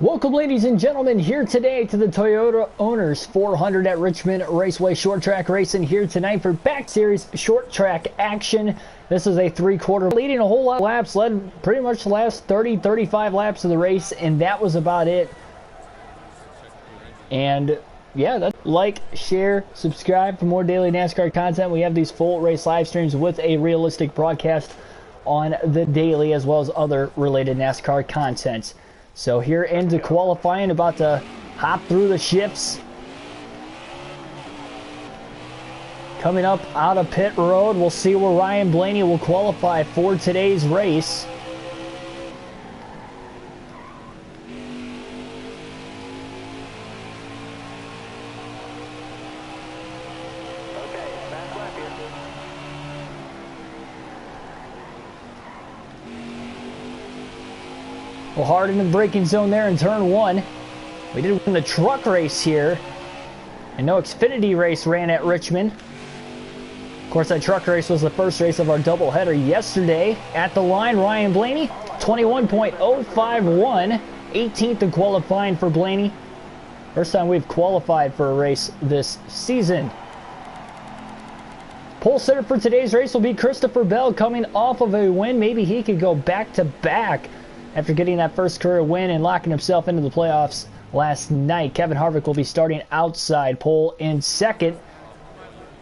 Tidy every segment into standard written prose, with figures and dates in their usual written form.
Welcome, ladies and gentlemen, here today to the Toyota Owners 400 at Richmond Raceway Short Track Racing here tonight for back series short track action. This is a three-quarter leading a whole lot of laps, led pretty much the last 30-35 laps of the race, and that was about it. And yeah, that's like, share, subscribe for more daily NASCAR content. We have these full race live streams with a realistic broadcast on the daily, as well as other related NASCAR content. So here into qualifying, about to hop through the shifts. Coming up out of pit road, we'll see where Ryan Blaney will qualify for today's race. Well, hard in the braking zone there in turn one. We did win the truck race here. And no Xfinity race ran at Richmond. Of course, that truck race was the first race of our doubleheader yesterday. At the line, Ryan Blaney, 21.051. 18th in qualifying for Blaney. First time we've qualified for a race this season. Pole sitter for today's race will be Christopher Bell, coming off of a win. Maybe he could go back-to-back after getting that first career win and locking himself into the playoffs last night. Kevin Harvick will be starting outside pole in second.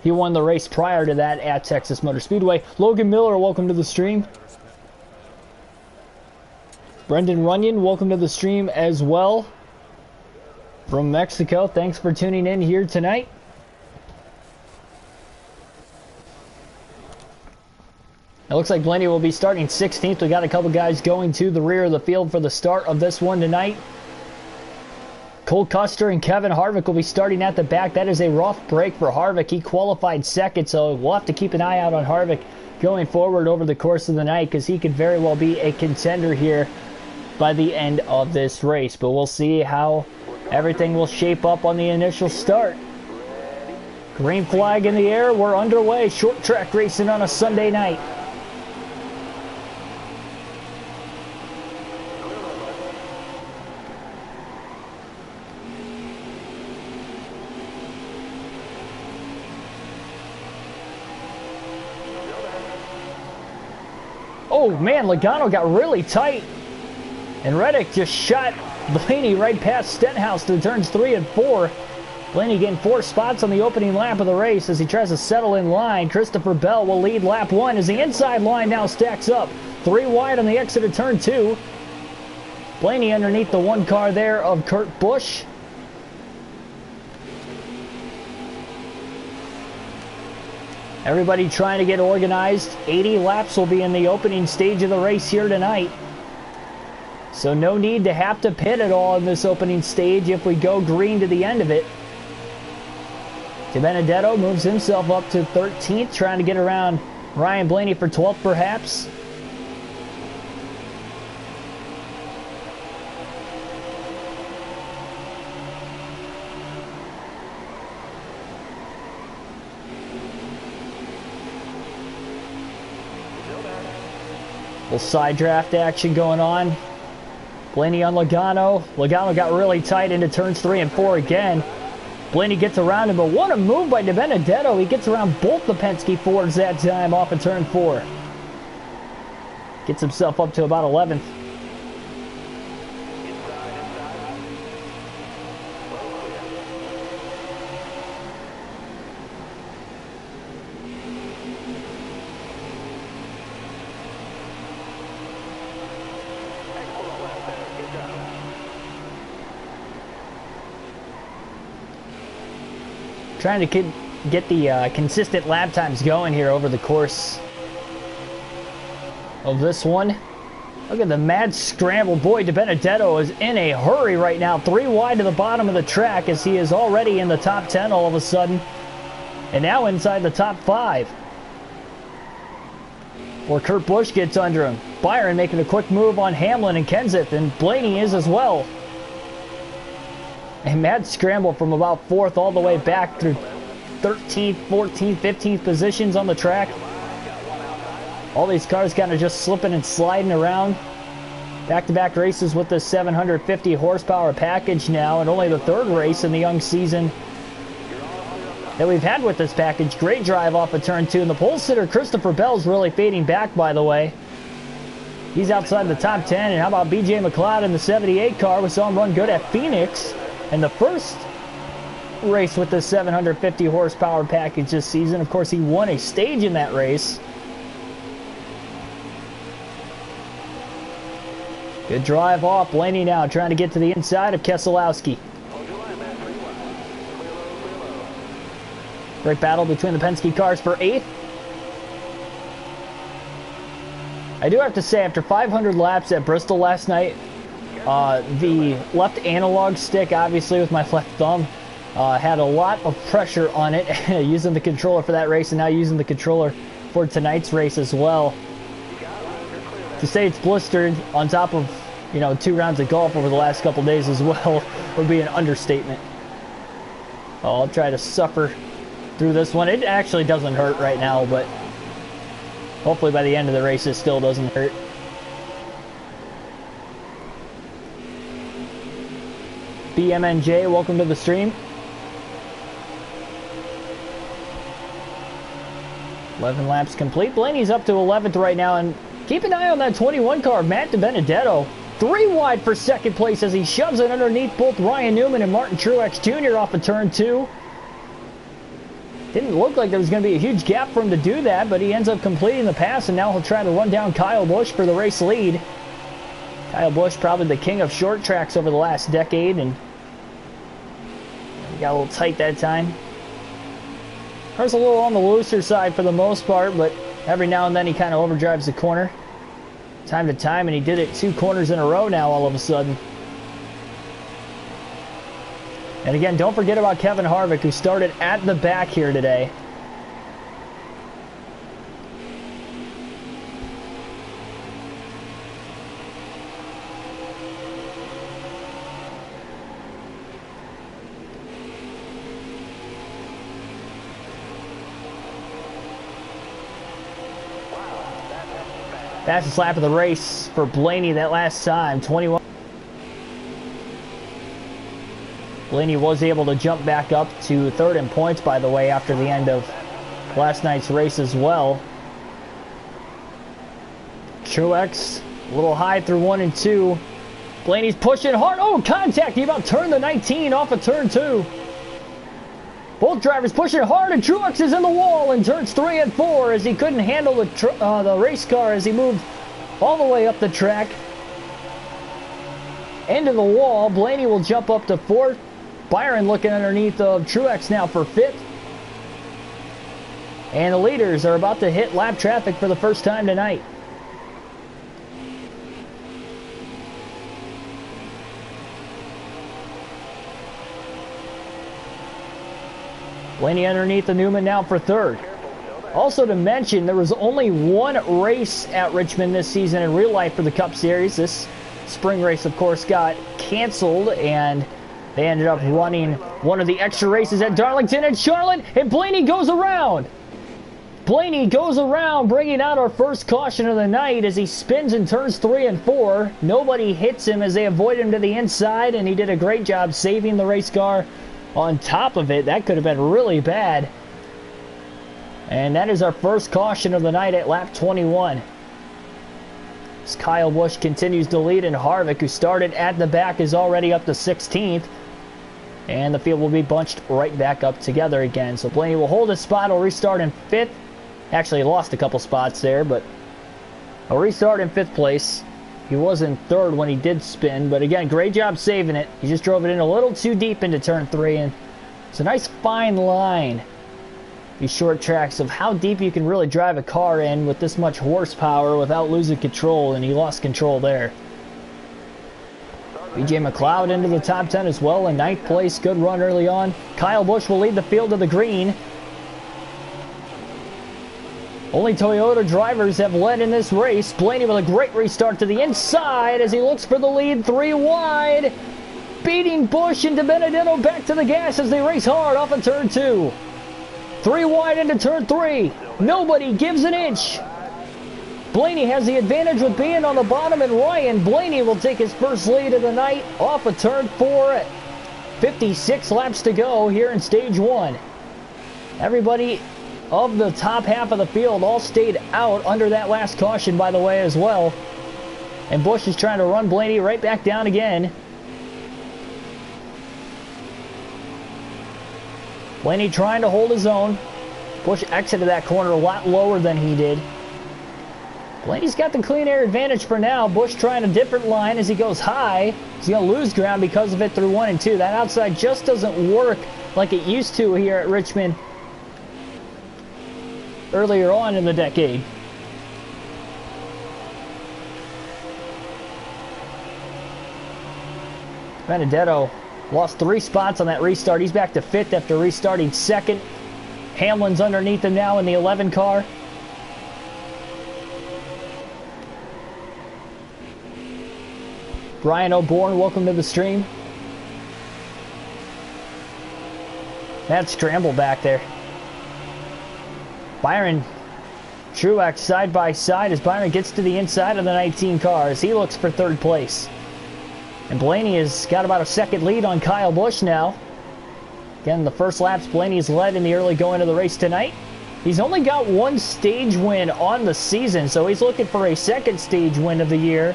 He won the race prior to that at Texas Motor Speedway. Logan Miller, welcome to the stream. Brendan Runyon, welcome to the stream as well. From Mexico, thanks for tuning in here tonight. It looks like Blaney will be starting 16th. We got a couple guys going to the rear of the field for the start of this one tonight. Cole Custer and Kevin Harvick will be starting at the back. That is a rough break for Harvick. He qualified second, so we'll have to keep an eye out on Harvick going forward over the course of the night, because he could very well be a contender here by the end of this race. But we'll see how everything will shape up on the initial start. Green flag in the air. We're underway. Short track racing on a Sunday night. Oh man, Logano got really tight, and Reddick just shot Blaney right past Stenhouse to turns 3 and 4. Blaney getting 4 spots on the opening lap of the race as he tries to settle in line. Christopher Bell will lead lap 1 as the inside line now stacks up. 3 wide on the exit of turn 2. Blaney underneath the one car there of Kurt Busch. Everybody trying to get organized. 80 laps will be in the opening stage of the race here tonight. So no need to have to pit at all in this opening stage if we go green to the end of it. DiBenedetto moves himself up to 13th, trying to get around Ryan Blaney for 12th perhaps. Little side draft action going on. Blaney on Logano. Logano got really tight into turns 3 and 4 again. Blaney gets around him, but what a move by DiBenedetto. He gets around both the Penske Fords that time off of turn 4. Gets himself up to about 11th. Trying to get the consistent lap times going here over the course of this one. Look at the mad scramble. Boy, DiBenedetto is in a hurry right now. 3 wide to the bottom of the track as he is already in the top 10 all of a sudden. And now inside the top 5. Where Kurt Busch gets under him. Byron making a quick move on Hamlin and Kenseth, and Blaney is as well. A mad scramble from about 4th all the way back through 13th, 14th, 15th positions on the track. All these cars kind of just slipping and sliding around. Back-to-back races with the 750 horsepower package now, and only the third race in the young season that we've had with this package. Great drive off of turn 2, and the pole sitter Christopher Bell's really fading back, by the way. He's outside the top 10, and how about BJ McLeod in the 78 car? We saw him run good at Phoenix in the first race with the 750 horsepower package this season. Of course, he won a stage in that race. Good drive off. Blaney now trying to get to the inside of Keselowski. Great battle between the Penske cars for 8th. I do have to say, after 500 laps at Bristol last night, the left analog stick, obviously with my left thumb, had a lot of pressure on it using the controller for that race, and now using the controller for tonight's race as well. To say it's blistered on top of, 2 rounds of golf over the last couple days as well would be an understatement. I'll try to suffer through this one. It actually doesn't hurt right now, but hopefully by the end of the race it still doesn't hurt. BMNJ, welcome to the stream. 11 laps complete. Blaney's up to 11th right now, and keep an eye on that 21 car, Matt DiBenedetto. 3 wide for second place as he shoves it underneath both Ryan Newman and Martin Truex Jr. off of turn 2. Didn't look like there was going to be a huge gap for him to do that, but he ends up completing the pass, and now he'll try to run down Kyle Busch for the race lead. Kyle Busch, probably the king of short tracks over the last decade, and he got a little tight that time. Car's a little on the looser side for the most part, but every now and then he kind of overdrives the corner time to time, and he did it 2 corners in a row now all of a sudden. And again, don't forget about Kevin Harvick, who started at the back here today. Fastest lap of the race for Blaney that last time, 21. Blaney was able to jump back up to 3rd in points, by the way, after the end of last night's race as well. Truex a little high through 1 and 2. Blaney's pushing hard. Oh, contact! He about turned the 19 off of turn 2. Both drivers pushing hard, and Truex is in the wall in turns 3 and 4 as he couldn't handle the race car as he moved all the way up the track. Into the wall. Blaney will jump up to 4th. Byron looking underneath of Truex now for 5th. And the leaders are about to hit lap traffic for the first time tonight. Blaney underneath the Newman now for 3rd. Also to mention, there was only 1 race at Richmond this season in real life for the Cup Series. This spring race, of course, got canceled, and they ended up running one of the extra races at Darlington and Charlotte, and Blaney goes around. Blaney goes around, bringing out our first caution of the night as he spins in turns 3 and 4. Nobody hits him as they avoid him to the inside, and he did a great job saving the race car on top of it. That could have been really bad. And that is our first caution of the night at lap 21. As Kyle Busch continues to lead, and Harvick, who started at the back, is already up to 16th. And the field will be bunched right back up together again. So Blaney will hold his spot. He'll restart in 5th. Actually, he lost a couple spots there, but a restart in 5th place. He was in 3rd when he did spin, but again, great job saving it. He just drove it in a little too deep into turn 3, and it's a nice fine line, these short tracks, of how deep you can really drive a car in with this much horsepower without losing control, and he lost control there. BJ McLeod into the top 10 as well in 9th place. Good run early on. Kyle Busch will lead the field to the green. Only Toyota drivers have led in this race. Blaney with a great restart to the inside as he looks for the lead. 3 wide. Beating Busch and DiBenedetto back to the gas as they race hard off of turn 2. 3 wide into turn 3. Nobody gives an inch. Blaney has the advantage with being on the bottom, and Ryan Blaney will take his first lead of the night off of turn 4. 56 laps to go here in stage 1. Everybody of the top half of the field all stayed out under that last caution, by the way, as well. And Busch is trying to run Blaney right back down again. Blaney trying to hold his own. Busch exited that corner a lot lower than he did. Blaney's got the clean air advantage for now. Busch trying a different line as he goes high. He's going to lose ground because of it through 1 and 2. That outside just doesn't work like it used to here at Richmond earlier on in the decade. Benedetto lost 3 spots on that restart. He's back to 5th after restarting 2nd. Hamlin's underneath him now in the 11 car. Brian O'Born, welcome to the stream. That scramble back there. Byron Truex side by side as Byron gets to the inside of the 19 cars. He looks for 3rd place. And Blaney has got about a 2nd lead on Kyle Busch now. Again, the first laps Blaney's led in the early going of the race tonight. He's only got 1 stage win on the season, so he's looking for a 2nd stage win of the year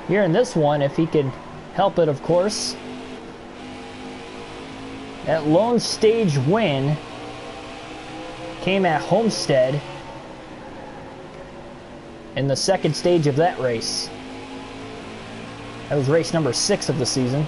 here in this one, if he can help it, of course. That lone stage win came at Homestead in the 2nd stage of that race. That was race number 6 of the season.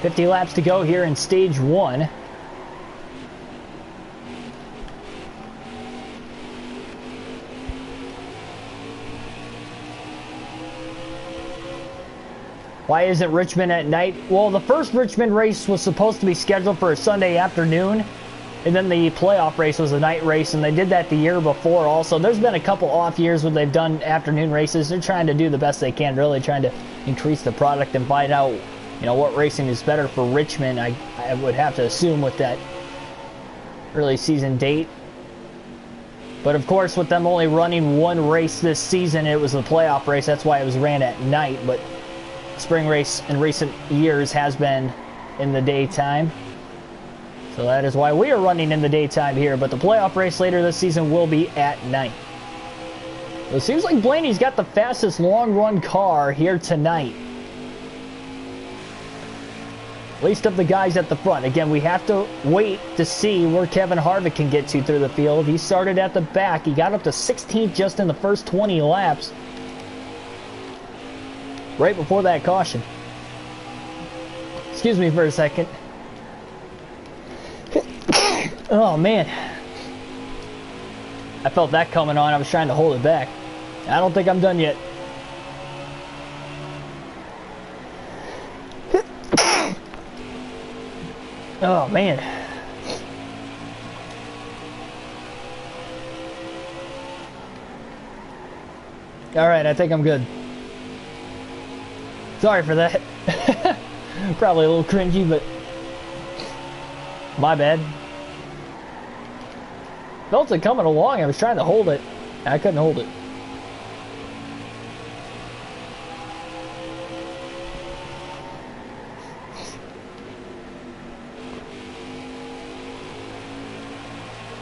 $50 laps to go here in stage 1. Why isn't Richmond at night? Well, the first Richmond race was supposed to be scheduled for a Sunday afternoon, and then the playoff race was a night race, and they did that the year before also. There's been a couple off years when they've done afternoon races. They're trying to do the best they can, really trying to increase the product and find out, you know, what racing is better for Richmond. I would have to assume with that early season date. But of course, with them only running 1 race this season, it was the playoff race. That's why it was ran at night. But spring race in recent years has been in the daytime. So that is why we are running in the daytime here. But the playoff race later this season will be at night. So it seems like Blaney's got the fastest long run car here tonight. At least of the guys at the front. Again, we have to wait to see where Kevin Harvick can get to through the field. He started at the back. He got up to 16th just in the first 20 laps. Right before that caution. Excuse me for a second. Oh, man. I felt that coming on. I was trying to hold it back. I don't think I'm done yet. Oh, man. All right, I think I'm good. Sorry for that. Probably a little cringy, but my bad. Felt it coming along. I was trying to hold it. I couldn't hold it.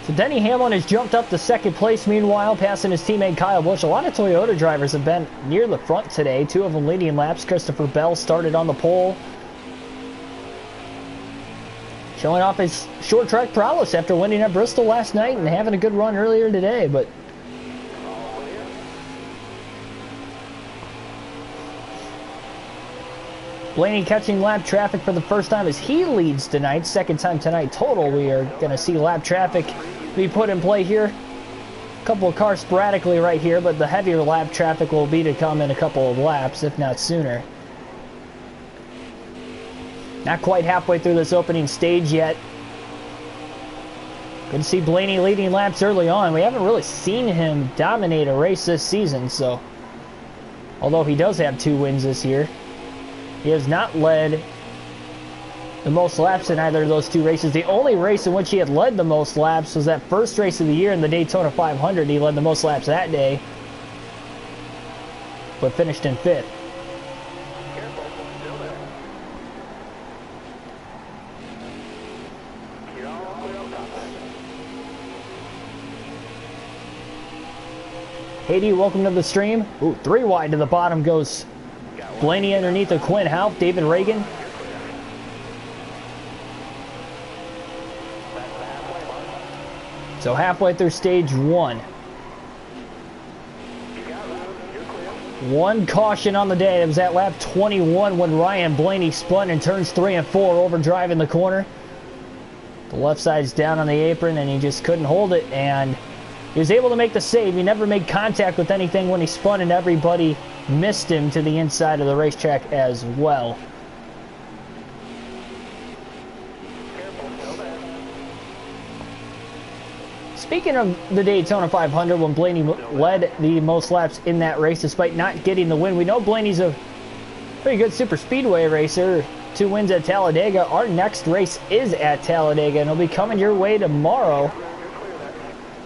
So Denny Hamlin has jumped up to 2nd place, meanwhile, passing his teammate Kyle Busch. A lot of Toyota drivers have been near the front today. 2 of them leading laps. Christopher Bell started on the pole, showing off his short track prowess after winning at Bristol last night and having a good run earlier today. But Blaney catching lap traffic for the first time as he leads tonight. 2nd time tonight total. We are going to see lap traffic be put in play here. A couple of cars sporadically right here, but the heavier lap traffic will be to come in a couple of laps, if not sooner. Not quite halfway through this opening stage yet. Good to see Blaney leading laps early on. We haven't really seen him dominate a race this season, so although he does have 2 wins this year, he has not led the most laps in either of those 2 races. The only race in which he had led the most laps was that first race of the year in the Daytona 500. He led the most laps that day, but finished in 5th. Haiti, welcome to the stream. Ooh, 3 wide to the bottom goes Blaney underneath of Quinn Houff, David Reagan. So halfway through stage 1. 1 caution on the day. It was at lap 21 when Ryan Blaney spun in turns 3 and 4, overdriving the corner. The left side's down on the apron and he just couldn't hold it, and he was able to make the save. He never made contact with anything when he spun, and everybody missed him to the inside of the racetrack as well. Speaking of the Daytona 500, when Blaney led the most laps in that race despite not getting the win, we know Blaney's a pretty good super speedway racer. 2 wins at Talladega. Our next race is at Talladega, and it'll be coming your way tomorrow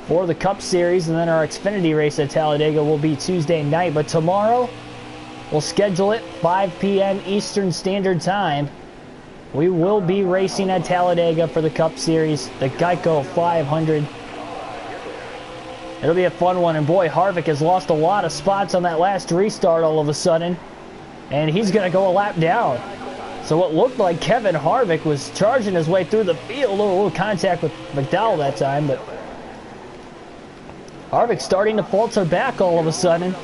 for the Cup Series, and then our Xfinity race at Talladega will be Tuesday night. But tomorrow, we'll schedule it 5 p.m. Eastern Standard Time. We will be racing at Talladega for the Cup Series, the Geico 500. It'll be a fun one, and boy, Harvick has lost a lot of spots on that last restart all of a sudden, and he's going to go a lap down. So what looked like Kevin Harvick was charging his way through the field. A little contact with McDowell that time, but Harvick starting to falter back all of a sudden.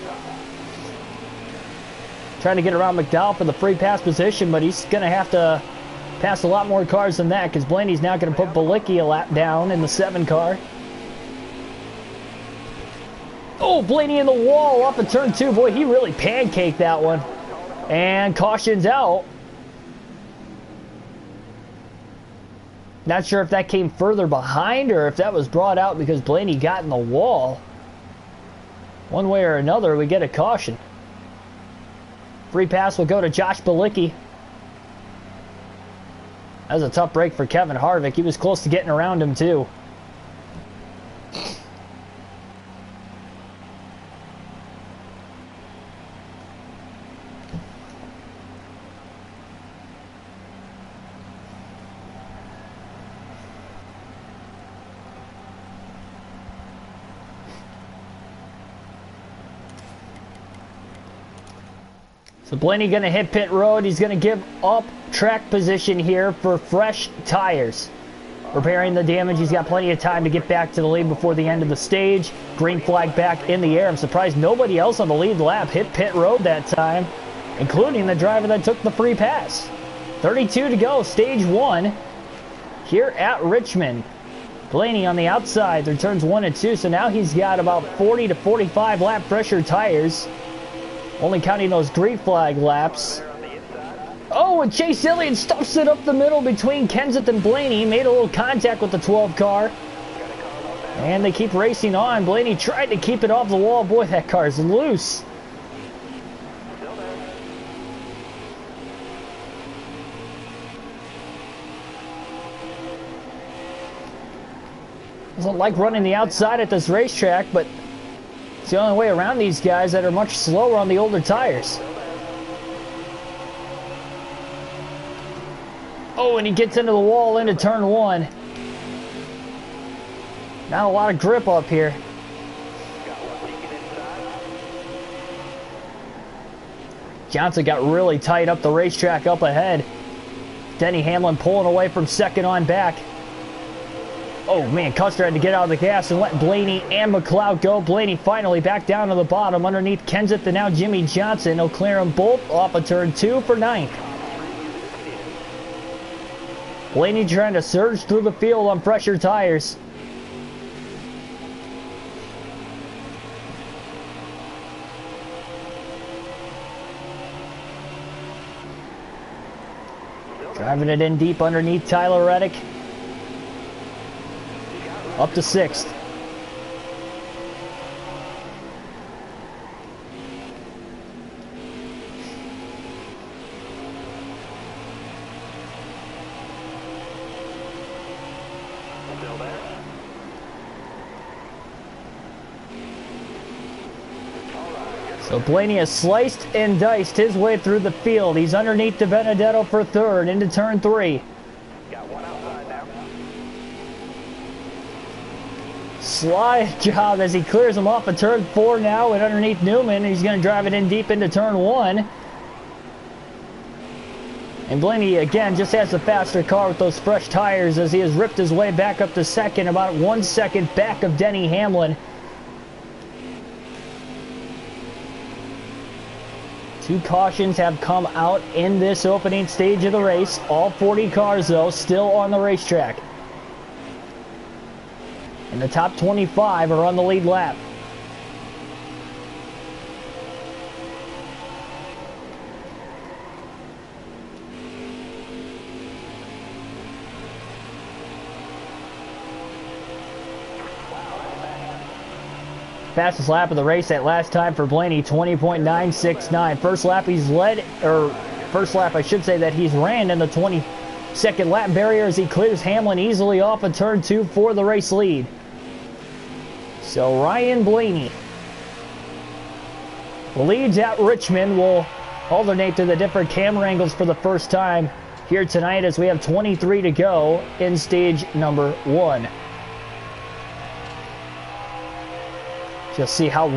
Trying to get around McDowell for the free pass position, but he's going to have to pass a lot more cars than that, because Blaney's now going to put Balicki a lap down in the 7 car. Oh, Blaney in the wall off of turn 2. Boy, he really pancaked that one. And caution's out. Not sure if that came further behind or if that was brought out because Blaney got in the wall. One way or another, we get a caution. Free pass will go to Josh Balicki. That was a tough break for Kevin Harvick. He was close to getting around him, too. So Blaney going to hit pit road. He's going to give up track position here for fresh tires. Repairing the damage. He's got plenty of time to get back to the lead before the end of the stage. Green flag back in the air. I'm surprised nobody else on the lead lap hit pit road that time, including the driver that took the free pass. 32 to go, stage 1 here at Richmond. Blaney on the outside through turns 1 and 2, so now he's got about 40 to 45 lap pressure tires. Only counting those green flag laps. Oh, and Chase Elliott stuffs it up the middle between Kenseth and Blaney. Made a little contact with the 12 car. And they keep racing on. Blaney tried to keep it off the wall. Boy, that car's loose. Doesn't like running the outside at this racetrack, but it's the only way around these guys that are much slower on the older tires. Oh, and he gets into the wall into turn 1. Not a lot of grip up here. Johnson got really tight up the racetrack up ahead. Denny Hamlin pulling away from second on back. Oh man, Custer had to get out of the gas and let Blaney and McLeod go. Blaney finally back down to the bottom underneath Kenseth and now Jimmy Johnson. He'll clear them both off of turn 2 for 9th. Blaney trying to surge through the field on fresher tires. Driving it in deep underneath Tyler Reddick. Up to 6th. So Blaney has sliced and diced his way through the field. He's underneath De Benedetto for 3rd into turn 3. Got one outside now. Slide job as he clears him off of turn 4 now and underneath Newman. He's going to drive it in deep into turn 1. And Blaney again just has the faster car with those fresh tires as he has ripped his way back up to 2nd, about 1 second back of Denny Hamlin. 2 cautions have come out in this opening stage of the race. All 40 cars, though, still on the racetrack. And the top 25 are on the lead lap. Fastest lap of the race that last time for Blaney, 20.969. First lap he's led, or first lap I should say that he's ran in the 22nd lap barrier as he clears Hamlin easily off of turn 2 for the race lead. So Ryan Blaney leads at Richmond. Will alternate to the different camera angles for the first time here tonight as we have 23 to go in stage number 1. Just see how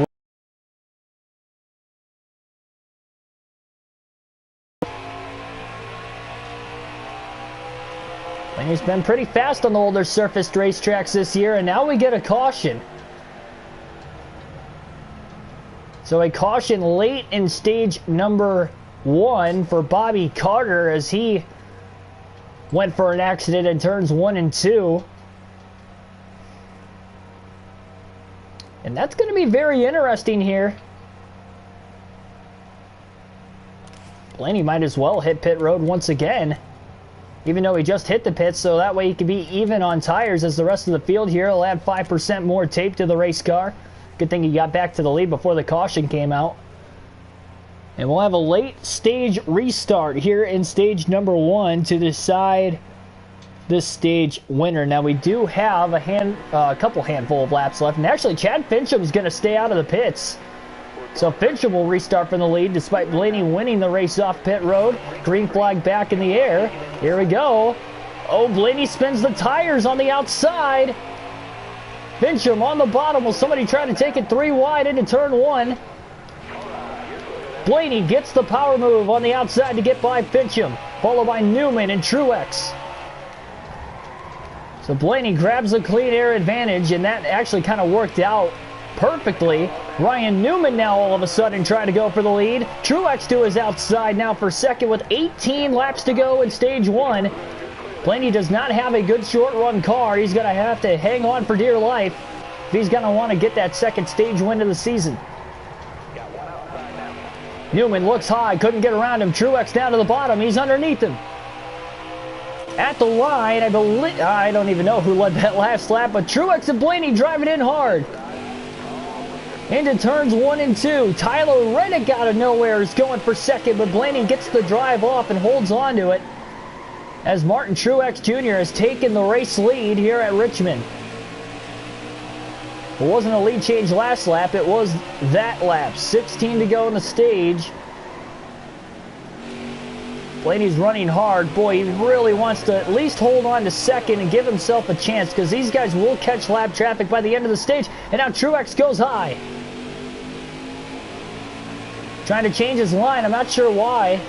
Blaney's been pretty fast on the older surfaced racetracks this year, and now we get a caution. So a caution late in stage number 1 for Bobby Carter as he went for an accident in turns 1 and 2. And that's going to be very interesting here. Blaney might as well hit pit road once again, even though he just hit the pits, so that way he can be even on tires as the rest of the field here. He'll add 5% more tape to the race car. Good thing he got back to the lead before the caution came out. And we'll have a late stage restart here in stage number 1 to decide this stage winner. Now we do have a couple handful of laps left, and actually Chad Fincham is going to stay out of the pits. So Fincham will restart from the lead despite Blaney winning the race off pit road. Green flag back in the air. Here we go. Oh, Blaney spins the tires on the outside. Fincham on the bottom. Will somebody try to take it 3 wide into turn 1? Blaney gets the power move on the outside to get by Fincham, followed by Newman and Truex. So Blaney grabs the clean air advantage, and that actually kind of worked out perfectly. Ryan Newman now all of a sudden trying to go for the lead. Truex to his outside now for 2nd with 18 laps to go in stage 1. Blaney does not have a good short run car. He's going to have to hang on for dear life if he's going to want to get that 2nd stage win of the season. Newman looks high, couldn't get around him. Truex down to the bottom. He's underneath him. At the line, I don't even know who led that last lap, but Truex and Blaney driving in hard. Into turns 1 and 2. Tyler Reddick out of nowhere is going for 2nd, but Blaney gets the drive off and holds on to it as Martin Truex Jr. has taken the race lead here at Richmond. It wasn't a lead change last lap, it was that lap. 16 to go in the stage. Blaney's running hard. Boy, he really wants to at least hold on to 2nd and give himself a chance because these guys will catch lap traffic by the end of the stage. And now Truex goes high. Trying to change his line. I'm not sure why.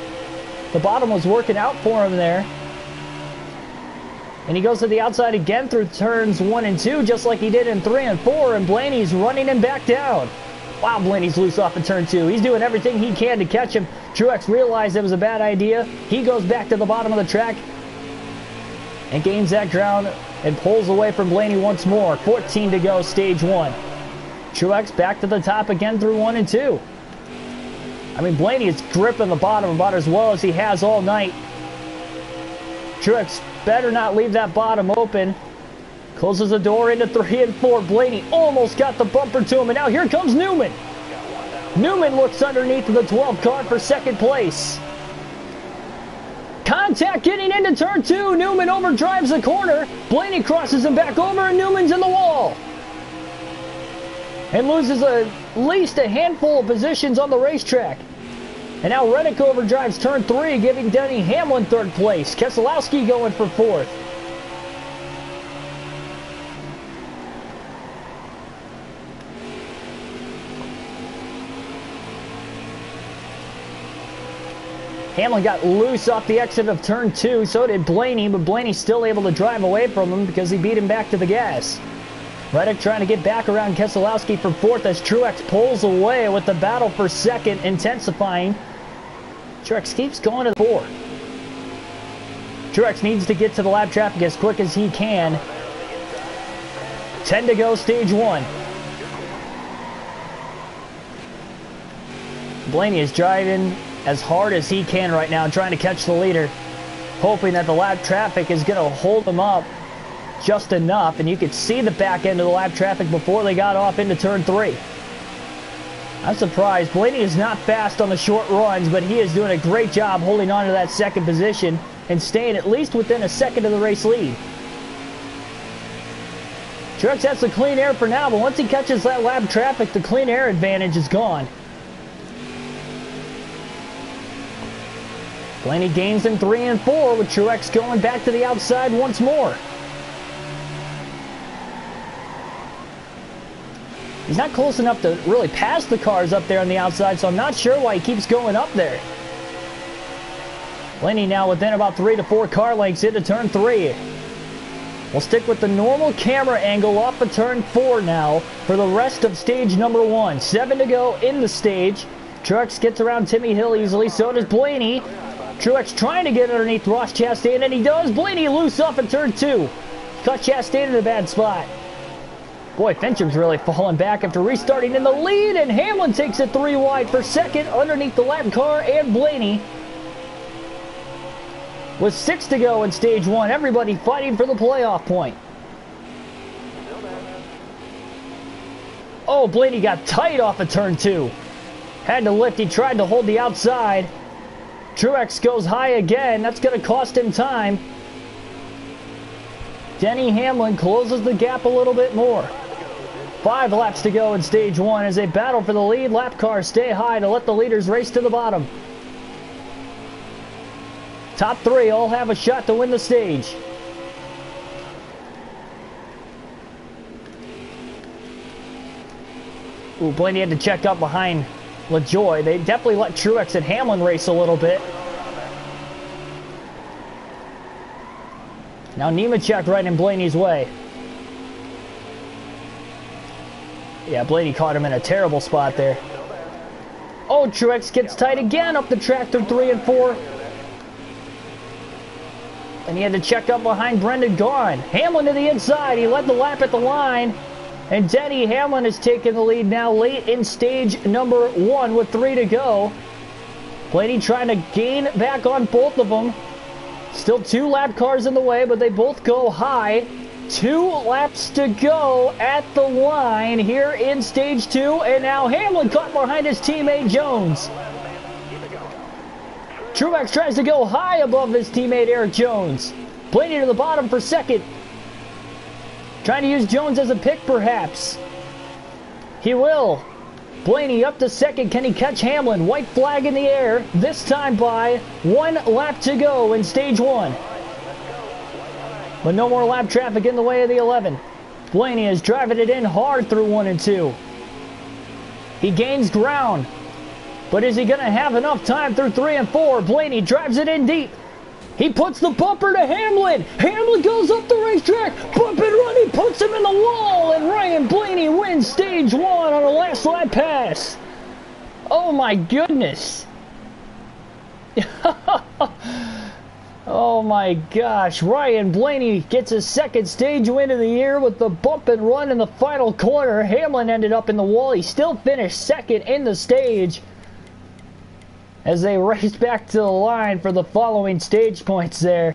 The bottom was working out for him there. And he goes to the outside again through turns 1 and 2 just like he did in 3 and 4. And Blaney's running him back down. Wow, Blaney's loose off of turn 2. He's doing everything he can to catch him. Truex realized it was a bad idea. He goes back to the bottom of the track and gains that ground and pulls away from Blaney once more. 14 to go, stage 1. Truex back to the top again through 1 and 2. I mean, Blaney is gripping the bottom about as well as he has all night. Truex better not leave that bottom open. Closes the door into 3 and 4. Blaney almost got the bumper to him, and now here comes Newman. Newman looks underneath the 12 car for second place. Contact getting into turn 2. Newman overdrives the corner. Blaney crosses him back over, and Newman's in the wall. And loses at least a handful of positions on the racetrack. And now Reddick overdrives turn 3, giving Denny Hamlin third place. Keselowski going for fourth. Hamlin got loose off the exit of turn 2, so did Blaney, but Blaney's still able to drive away from him because he beat him back to the gas. Reddick trying to get back around Keselowski for fourth as Truex pulls away with the battle for second intensifying. Truex keeps going to the 4. Truex needs to get to the lap traffic as quick as he can. 10 to go, stage 1. Blaney is driving as hard as he can right now, trying to catch the leader, hoping that the lap traffic is going to hold him up just enough, and you could see the back end of the lap traffic before they got off into turn 3. I'm surprised. Blaney is not fast on the short runs, but he is doing a great job holding on to that second position and staying at least within a second of the race lead. Truex has the clean air for now, but once he catches that lap traffic, the clean air advantage is gone. Blaney gains in 3 and 4 with Truex going back to the outside once more. He's not close enough to really pass the cars up there on the outside, so I'm not sure why he keeps going up there. Blaney now within about 3 to 4 car lengths into turn 3. We'll stick with the normal camera angle off of turn 4 now for the rest of stage number 1. 7 to go in the stage. Truex gets around Timmy Hill easily, so does Blaney. Truex trying to get underneath Ross Chastain, and he does. Blaney loose off at turn 2. Caught Chastain in a bad spot. Boy, Fincham's really falling back after restarting in the lead, and Hamlin takes it 3 wide for second underneath the lap car and Blaney. With 6 to go in stage 1, everybody fighting for the playoff point. Oh, Blaney got tight off of turn 2. Had to lift, he tried to hold the outside. Truex goes high again. That's going to cost him time. Denny Hamlin closes the gap a little bit more. 5 laps to go in stage 1 as they battle for the lead. Lap cars stay high to let the leaders race to the bottom. Top 3 all have a shot to win the stage. Ooh, Blaney had to check up behind LaJoy. They definitely let Truex and Hamlin race a little bit. Now Nemechek right in Blaney's way. Yeah, Blaney caught him in a terrible spot there. Oh, Truex gets tight again up the track through 3 and 4. And he had to check up behind Brendan Gaughan. Hamlin to the inside. He led the lap at the line. And Denny Hamlin has taken the lead now late in stage number 1 with 3 to go. Blaney trying to gain back on both of them. Still 2 lap cars in the way, but they both go high. 2 laps to go at the line here in stage 2. And now Hamlin caught behind his teammate Jones. Truex tries to go high above his teammate Eric Jones. Blaney to the bottom for second. Trying to use Jones as a pick, perhaps. He will. Blaney up to second. Can he catch Hamlin? White flag in the air. This time by 1 lap to go in stage 1. But no more lap traffic in the way of the 11. Blaney is driving it in hard through 1 and 2. He gains ground. But is he going to have enough time through 3 and 4? Blaney drives it in deep. He puts the bumper to Hamlin. Hamlin goes up the racetrack. Bump and run. He puts him in the wall. And Ryan Blaney wins stage 1 on a last lap pass. Oh my goodness. Oh my gosh. Ryan Blaney gets his second stage win of the year with the bump and run in the final corner. Hamlin ended up in the wall. He still finished second in the stage as they race back to the line for the following stage points there.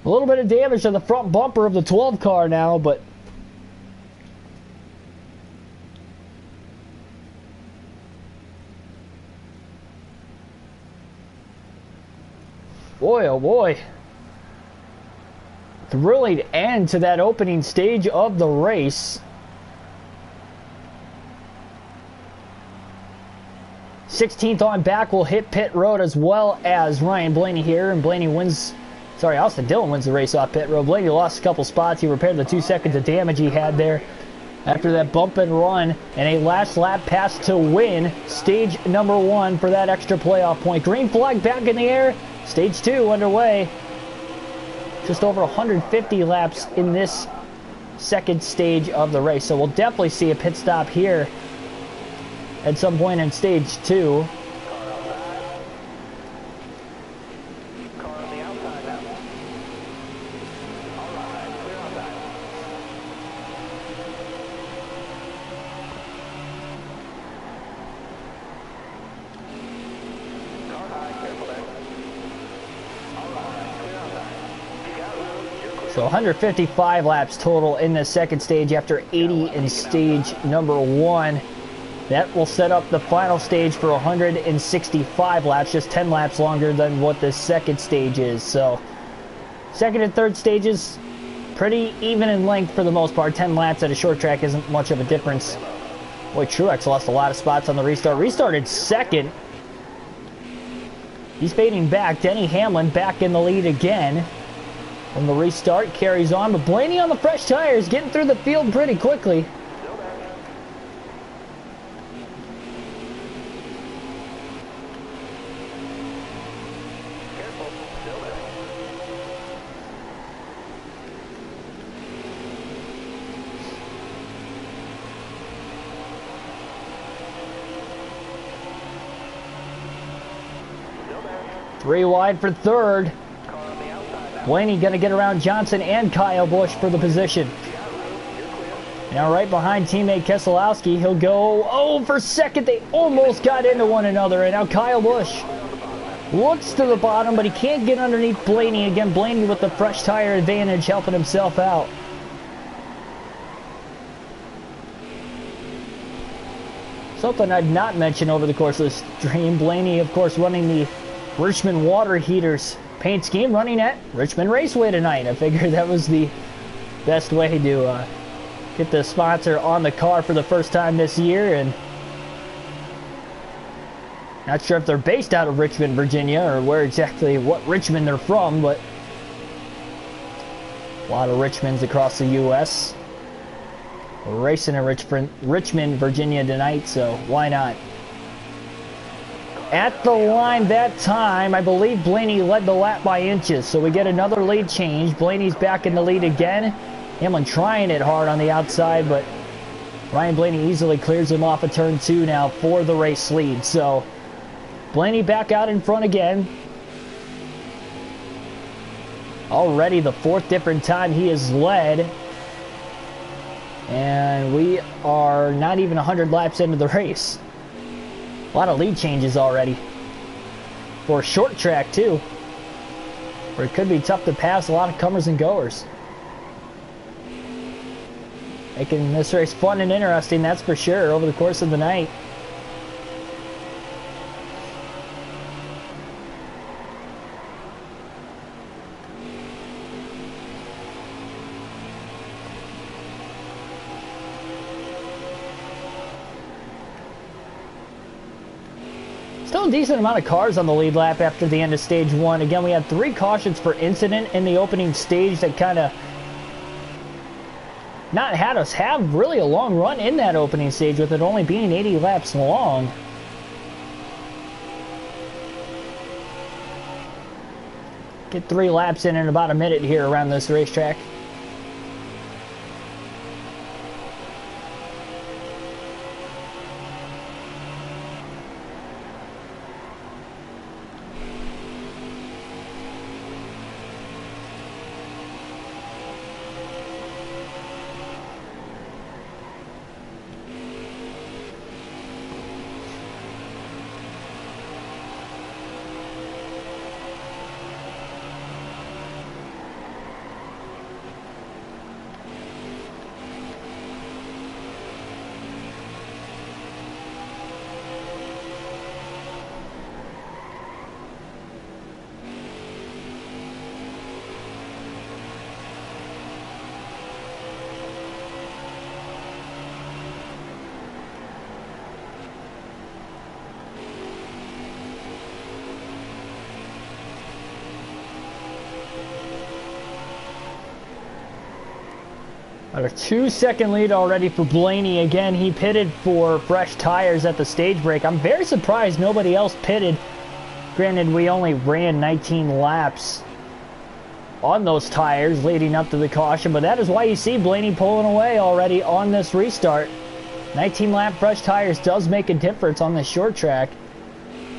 A little bit of damage to the front bumper of the 12 car now, but boy, oh boy. Thrilling end to that opening stage of the race. 16th on back will hit pit road as well as Ryan Blaney here, and Blaney wins. Sorry, Austin Dillon wins the race off pit road. Blaney lost a couple spots. He repaired the 2 seconds of damage he had there after that bump and run, and a last lap pass to win stage number 1 for that extra playoff point. Green flag back in the air. Stage 2 underway. Just over 150 laps in this second stage of the race. So we'll definitely see a pit stop here at some point in stage 2. Car on the outside now. All right, clear outside. Car high, careful there. All right, clear outside. You got room, you're clear. So 155 laps total in the second stage after 80 in stage number 1. That will set up the final stage for 165 laps, just 10 laps longer than what the second stage is. So second and third stages pretty even in length for the most part. 10 laps at a short track isn't much of a difference. Boy, Truex lost a lot of spots on the restart. Restarted second. He's fading back. Denny Hamlin back in the lead again. From the restart, carries on, but Blaney on the fresh tires, getting through the field pretty quickly. Three wide for third. Blaney going to get around Johnson and Kyle Busch for the position. Now right behind teammate Keselowski, he'll go, for second. They almost got into one another, and now Kyle Busch looks to the bottom, but he can't get underneath Blaney. Again, Blaney with the fresh tire advantage, helping himself out. Something I'd not mentioned over the course of this stream, Blaney, of course, running the Richmond water heaters paint scheme, running at Richmond Raceway tonight. I figured that was the best way to get the sponsor on the car for the first time this year. And not sure if they're based out of Richmond, Virginia, or where exactly, what Richmond they're from, but a lot of Richmonds across the U.S. We're racing in Richmond, Virginia tonight, so why not? At the line that time, I believe Blaney led the lap by inches, so we get another lead change. Blaney's back in the lead again. Hamlin trying it hard on the outside, but Ryan Blaney easily clears him off of turn 2 now for the race lead. So Blaney back out in front again. Already the 4th different time he has led. And we are not even 100 laps into the race. A lot of lead changes already. For a short track too, where it could be tough to pass a lot of comers and goers. Making this race fun and interesting, that's for sure, over the course of the night. Still a decent amount of cars on the lead lap after the end of stage 1. Again, we had 3 cautions for incident in the opening stage that kind of not had us have really a long run in that opening stage, with it only being 80 laps long. Get 3 laps in about a minute here around this racetrack. About a 2-second lead already for Blaney. Again, he pitted for fresh tires at the stage break. I'm very surprised nobody else pitted. Granted, we only ran 19 laps on those tires leading up to the caution, but that is why you see Blaney pulling away already on this restart. 19 lap fresh tires does make a difference on this short track,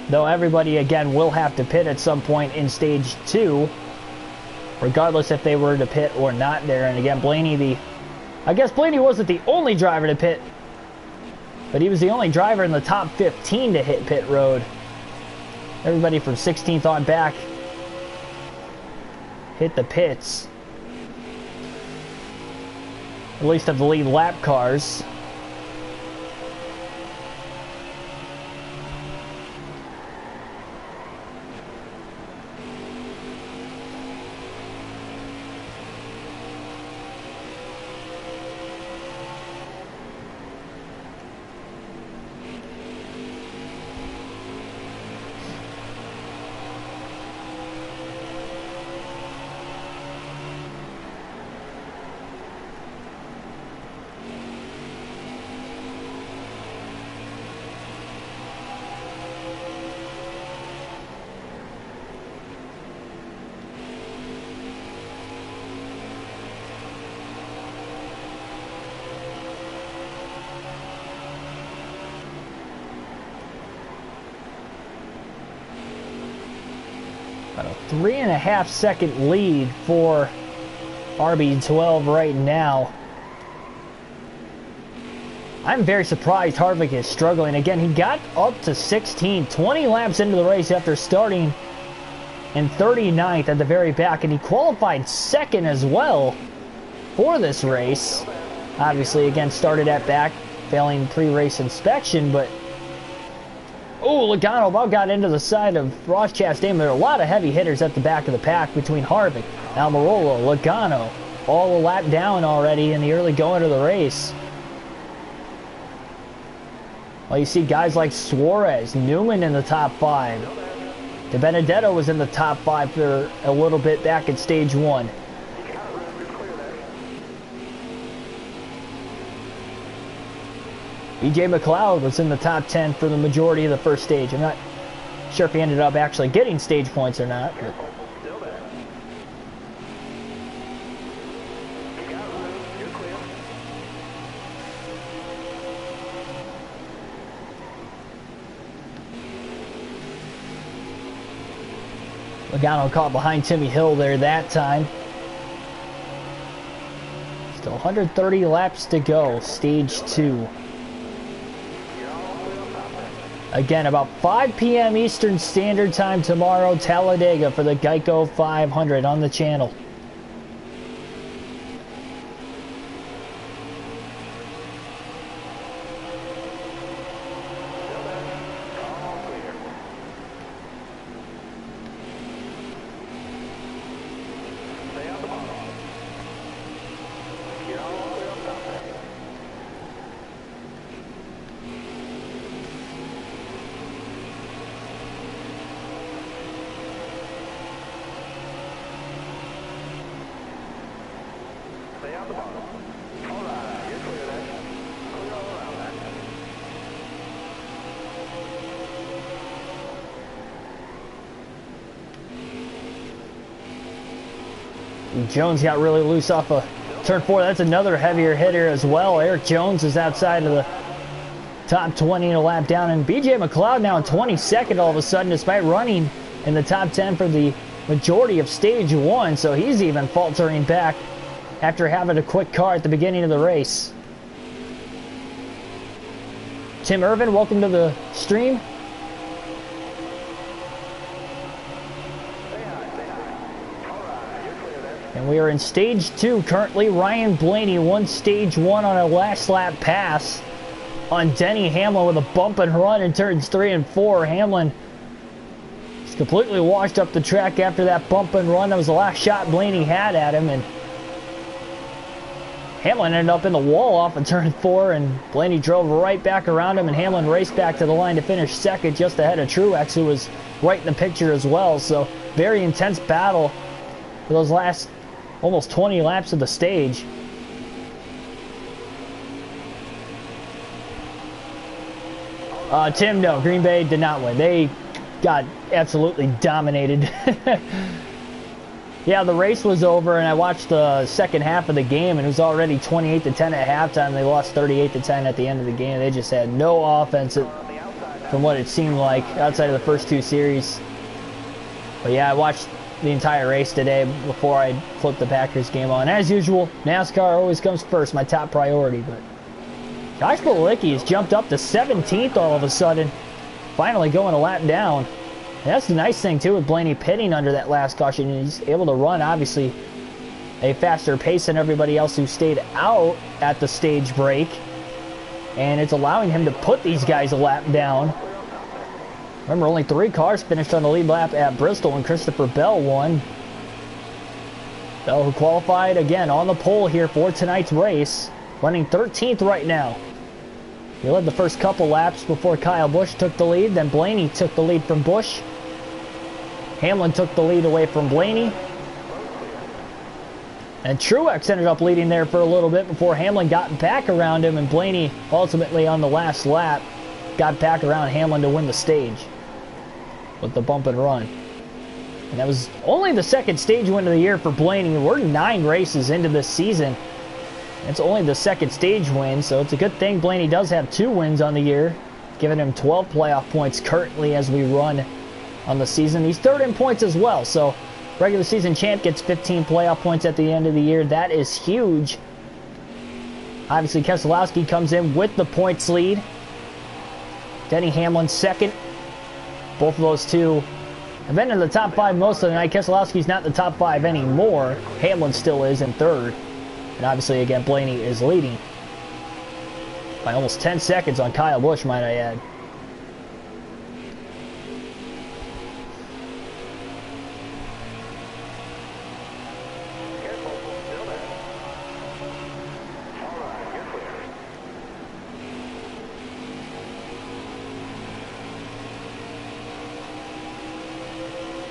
though everybody again will have to pit at some point in stage 2, regardless if they were to pit or not there. And again, Blaney, I guess Blaney wasn't the only driver to pit, but he was the only driver in the top 15 to hit pit road. Everybody from 16th on back hit the pits, at least of the lead lap cars. About a 3.5 second lead for RB12 right now. I'm very surprised Harvick is struggling. Again, he got up to 16, 20 laps into the race after starting in 39th at the very back, and he qualified second as well for this race. Obviously, again, started at back, failing pre-race inspection, but oh, Logano about got into the side of Ross Chastain. There are a lot of heavy hitters at the back of the pack between Harvick, Almirola, Logano, all a lap down already in the early going of the race. Well, you see guys like Suarez, Newman in the top 5. De Benedetto was in the top 5 for a little bit back at stage 1. BJ McLeod was in the top 10 for the majority of the first stage. I'm not sure if he ended up actually getting stage points or not. But Logano caught behind Timmy Hill there that time. Still 130 laps to go, stage 2. Again, about 5 p.m. Eastern Standard Time tomorrow, Talladega for the Geico 500 on the channel. Jones got really loose off of turn 4. That's another heavier hitter as well. Eric Jones is outside of the top 20 and a lap down. And BJ McLeod now in 22nd all of a sudden, despite running in the top 10 for the majority of stage 1. So he's even faltering back after having a quick car at the beginning of the race. Tim Irvin, welcome to the stream. And we are in stage 2 currently. Ryan Blaney won stage 1 on a last lap pass on Denny Hamlin with a bump and run in turns 3 and 4. Hamlin is completely washed up the track after that bump and run. That was the last shot Blaney had at him, and Hamlin ended up in the wall off of turn 4, and Blaney drove right back around him, and Hamlin raced back to the line to finish second, just ahead of Truex, who was right in the picture as well. So very intense battle for those last almost 20 laps of the stage. Tim, no, Green Bay did not win. They got absolutely dominated. Yeah, the race was over, and I watched the second half of the game, and it was already 28-10 at halftime. They lost 38-10 at the end of the game. They just had no offense, from what it seemed like, outside of the first two series. But yeah, I watched the entire race today before I flipped the Packers game on. As usual, NASCAR always comes first, my top priority. But Josh Bilicki has jumped up to 17th all of a sudden, finally going a lap down. And that's the nice thing too with Blaney pitting under that last caution. He's able to run obviously a faster pace than everybody else who stayed out at the stage break, and it's allowing him to put these guys a lap down. Remember, only 3 cars finished on the lead lap at Bristol when Christopher Bell won. Bell, who qualified again on the pole here for tonight's race, running 13th right now. He led the first couple laps before Kyle Busch took the lead. Then Blaney took the lead from Busch. Hamlin took the lead away from Blaney. And Truex ended up leading there for a little bit before Hamlin got back around him, and Blaney ultimately on the last lap got back around Hamlin to win the stage with the bump and run. And that was only the second stage win of the year for Blaney. We're 9 races into this season. It's only the second stage win, so it's a good thing Blaney does have 2 wins on the year, giving him 12 playoff points currently as we run on the season. He's 3rd in points as well, so regular season champ gets 15 playoff points at the end of the year. That is huge. Obviously, Keselowski comes in with the points lead. Denny Hamlin 2nd. Both of those two have been in the top 5 most of the night. Keselowski's not in the top 5 anymore. Hamlin still is in 3rd. And obviously, again, Blaney is leading by almost 10 seconds on Kyle Busch, might I add.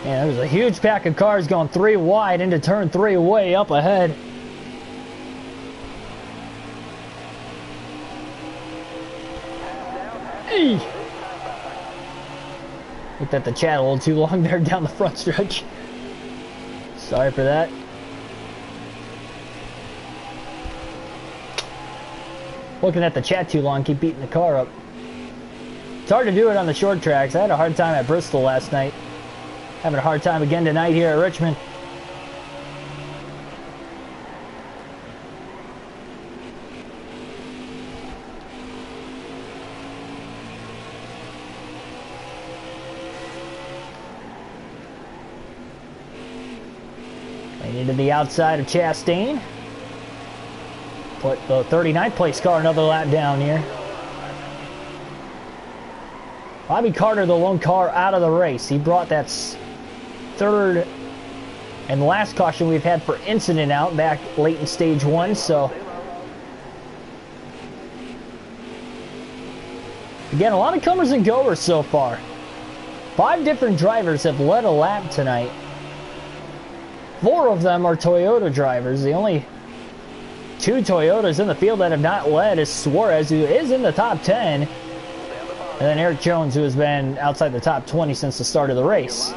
Yeah, there was a huge pack of cars going 3 wide into turn 3 way up ahead. Hey! Looked at the chat a little too long there down the front stretch. Sorry for that. Looking at the chat too long, keep beating the car up. It's hard to do it on the short tracks. I had a hard time at Bristol last night. Having a hard time again tonight here at Richmond. Into the outside of Chastain. Put the 39th place car another lap down here. Bobby Carter, the lone car out of the race. He brought that 3rd and last caution we've had for incident out back late in stage 1. So again, a lot of comers and goers so far. 5 different drivers have led a lap tonight. 4 of them are Toyota drivers. The only 2 Toyotas in the field that have not led is Suarez, who is in the top 10, and then Eric Jones, who has been outside the top 20 since the start of the race.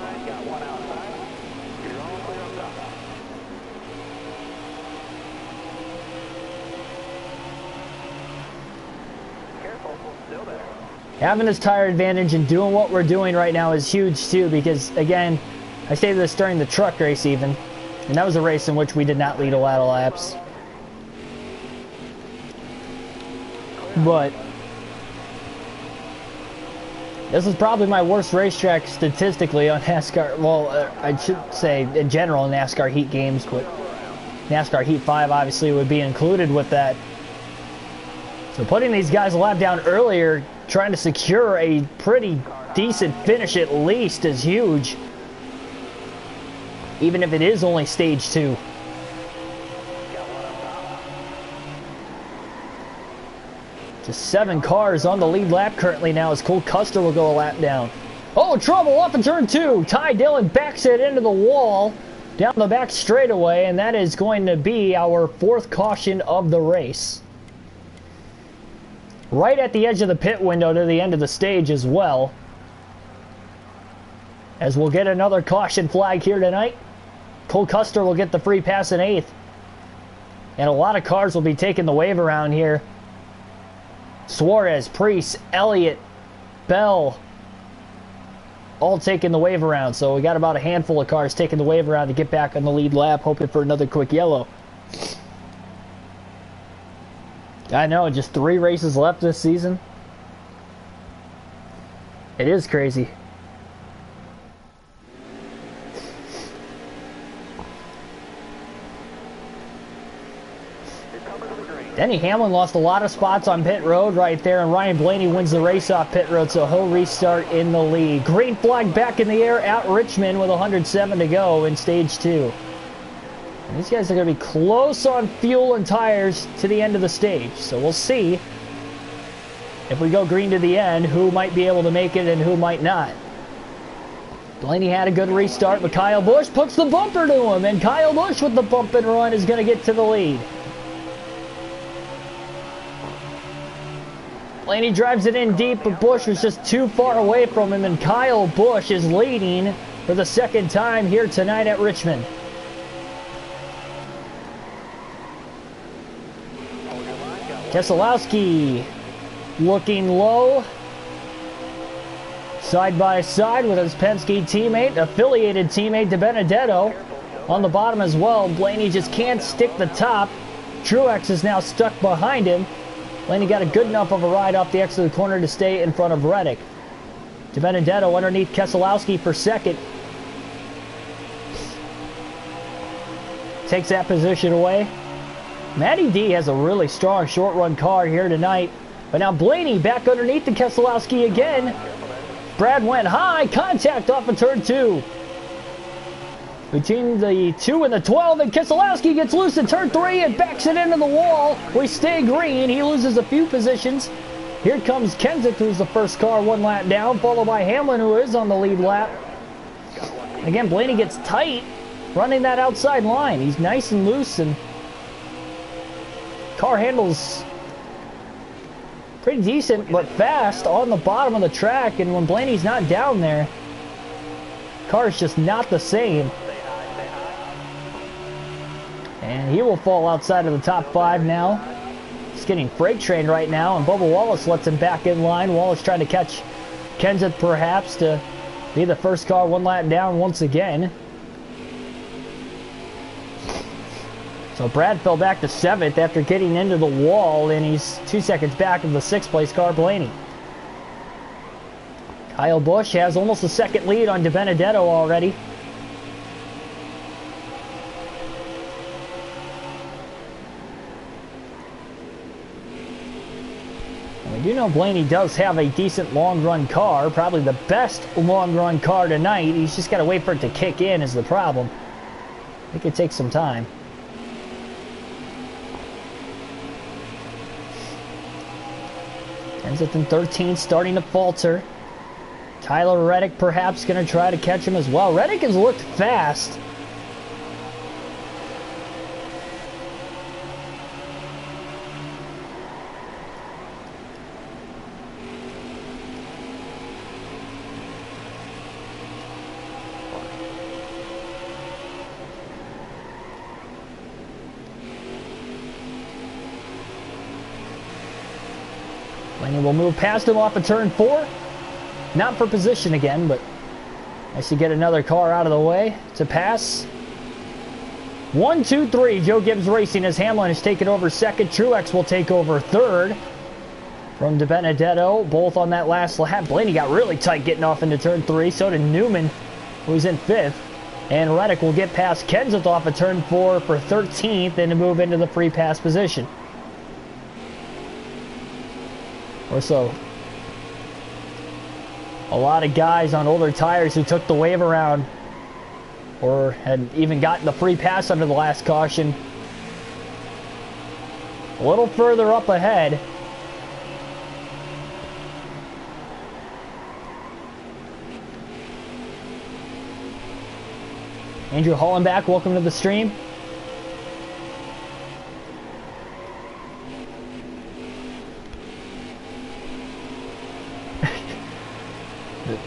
Having this tire advantage and doing what we're doing right now is huge too, because again, I stated this during the truck race even, and that was a race in which we did not lead a lot of laps. But this is probably my worst racetrack statistically on NASCAR. Well, I should say in general NASCAR Heat games, but NASCAR Heat 5 obviously would be included with that. So putting these guys a lap down earlier, trying to secure a pretty decent finish at least, is huge. Even if it is only stage 2. Just 7 cars on the lead lap currently now as Cole Custer will go a lap down. Oh, trouble off of turn 2. Ty Dillon backs it into the wall down the back straightaway, and that is going to be our 4th caution of the race. right at the edge of the pit window to the end of the stage as well. As we'll get another caution flag here tonight. Cole Custer will get the free pass in 8th. And a lot of cars will be taking the wave around here. Suarez, Priest, Elliott, Bell, all taking the wave around. So we got about a handful of cars taking the wave around to get back on the lead lap, hoping for another quick yellow. I know, just 3 races left this season. It is crazy. Denny Hamlin lost a lot of spots on pit road right there, and Ryan Blaney wins the race off pit road, so he'll restart in the lead. Green flag back in the air at Richmond with 107 to go in stage 2. And these guys are going to be close on fuel and tires to the end of the stage, so we'll see if we go green to the end, who might be able to make it and who might not. Blaney had a good restart, but Kyle Busch puts the bumper to him, and Kyle Busch with the bump and run is going to get to the lead. Blaney drives it in deep, but Busch was just too far away from him, and Kyle Busch is leading for the 2nd time here tonight at Richmond. Keselowski looking low, side by side with his Penske teammate, affiliated teammate DiBenedetto on the bottom as well. Blaney just can't stick the top. Truex is now stuck behind him. Blaney got a good enough of a ride off the exit of the corner to stay in front of Reddick. DiBenedetto underneath Keselowski for 2nd. Takes that position away. Matty D has a really strong short run car here tonight. But now Blaney back underneath the Keselowski again. Brad went high, contact off of turn 2. Between the 2 and the 12, and Keselowski gets loose in turn 3 and backs it into the wall. We stay green. He loses a few positions. Here comes Kenseth, who's the first car 1 lap down, followed by Hamlin, who is on the lead lap. Again, Blaney gets tight, running that outside line. He's nice and loose, and car handles pretty decent, but fast on the bottom of the track. And when Blaney's not down there, car's just not the same. And he will fall outside of the top 5 now. He's getting freight trained right now, and Bubba Wallace lets him back in line. Wallace trying to catch Kenseth perhaps to be the first car 1 lap down once again. So Brad fell back to 7th after getting into the wall, and he's 2 seconds back of the 6th place car, Blaney. Kyle Busch has almost a 2nd lead on DiBenedetto already. We do know Blaney does have a decent long-run car, probably the best long-run car tonight. He's just got to wait for it to kick in is the problem. It could take some time. Kenseth in 13th, starting to falter. Tyler Reddick perhaps going to try to catch him as well. Reddick has looked fast. Blaney will move past him off of turn 4. Not for position again, but nice to get another car out of the way to pass. 1, 2, 3. Joe Gibbs Racing as Hamlin has taken over 2nd. Truex will take over 3rd from DiBenedetto, both on that last lap. Blaney got really tight getting off into turn 3. So did Newman, who's in 5th. And Reddick will get past Kenseth off of turn 4 for 13th and to move into the free pass position. Or so. A lot of guys on older tires who took the wave around or had even gotten the free pass under the last caution. A little further up ahead. Andrew Hollenbach, welcome to the stream.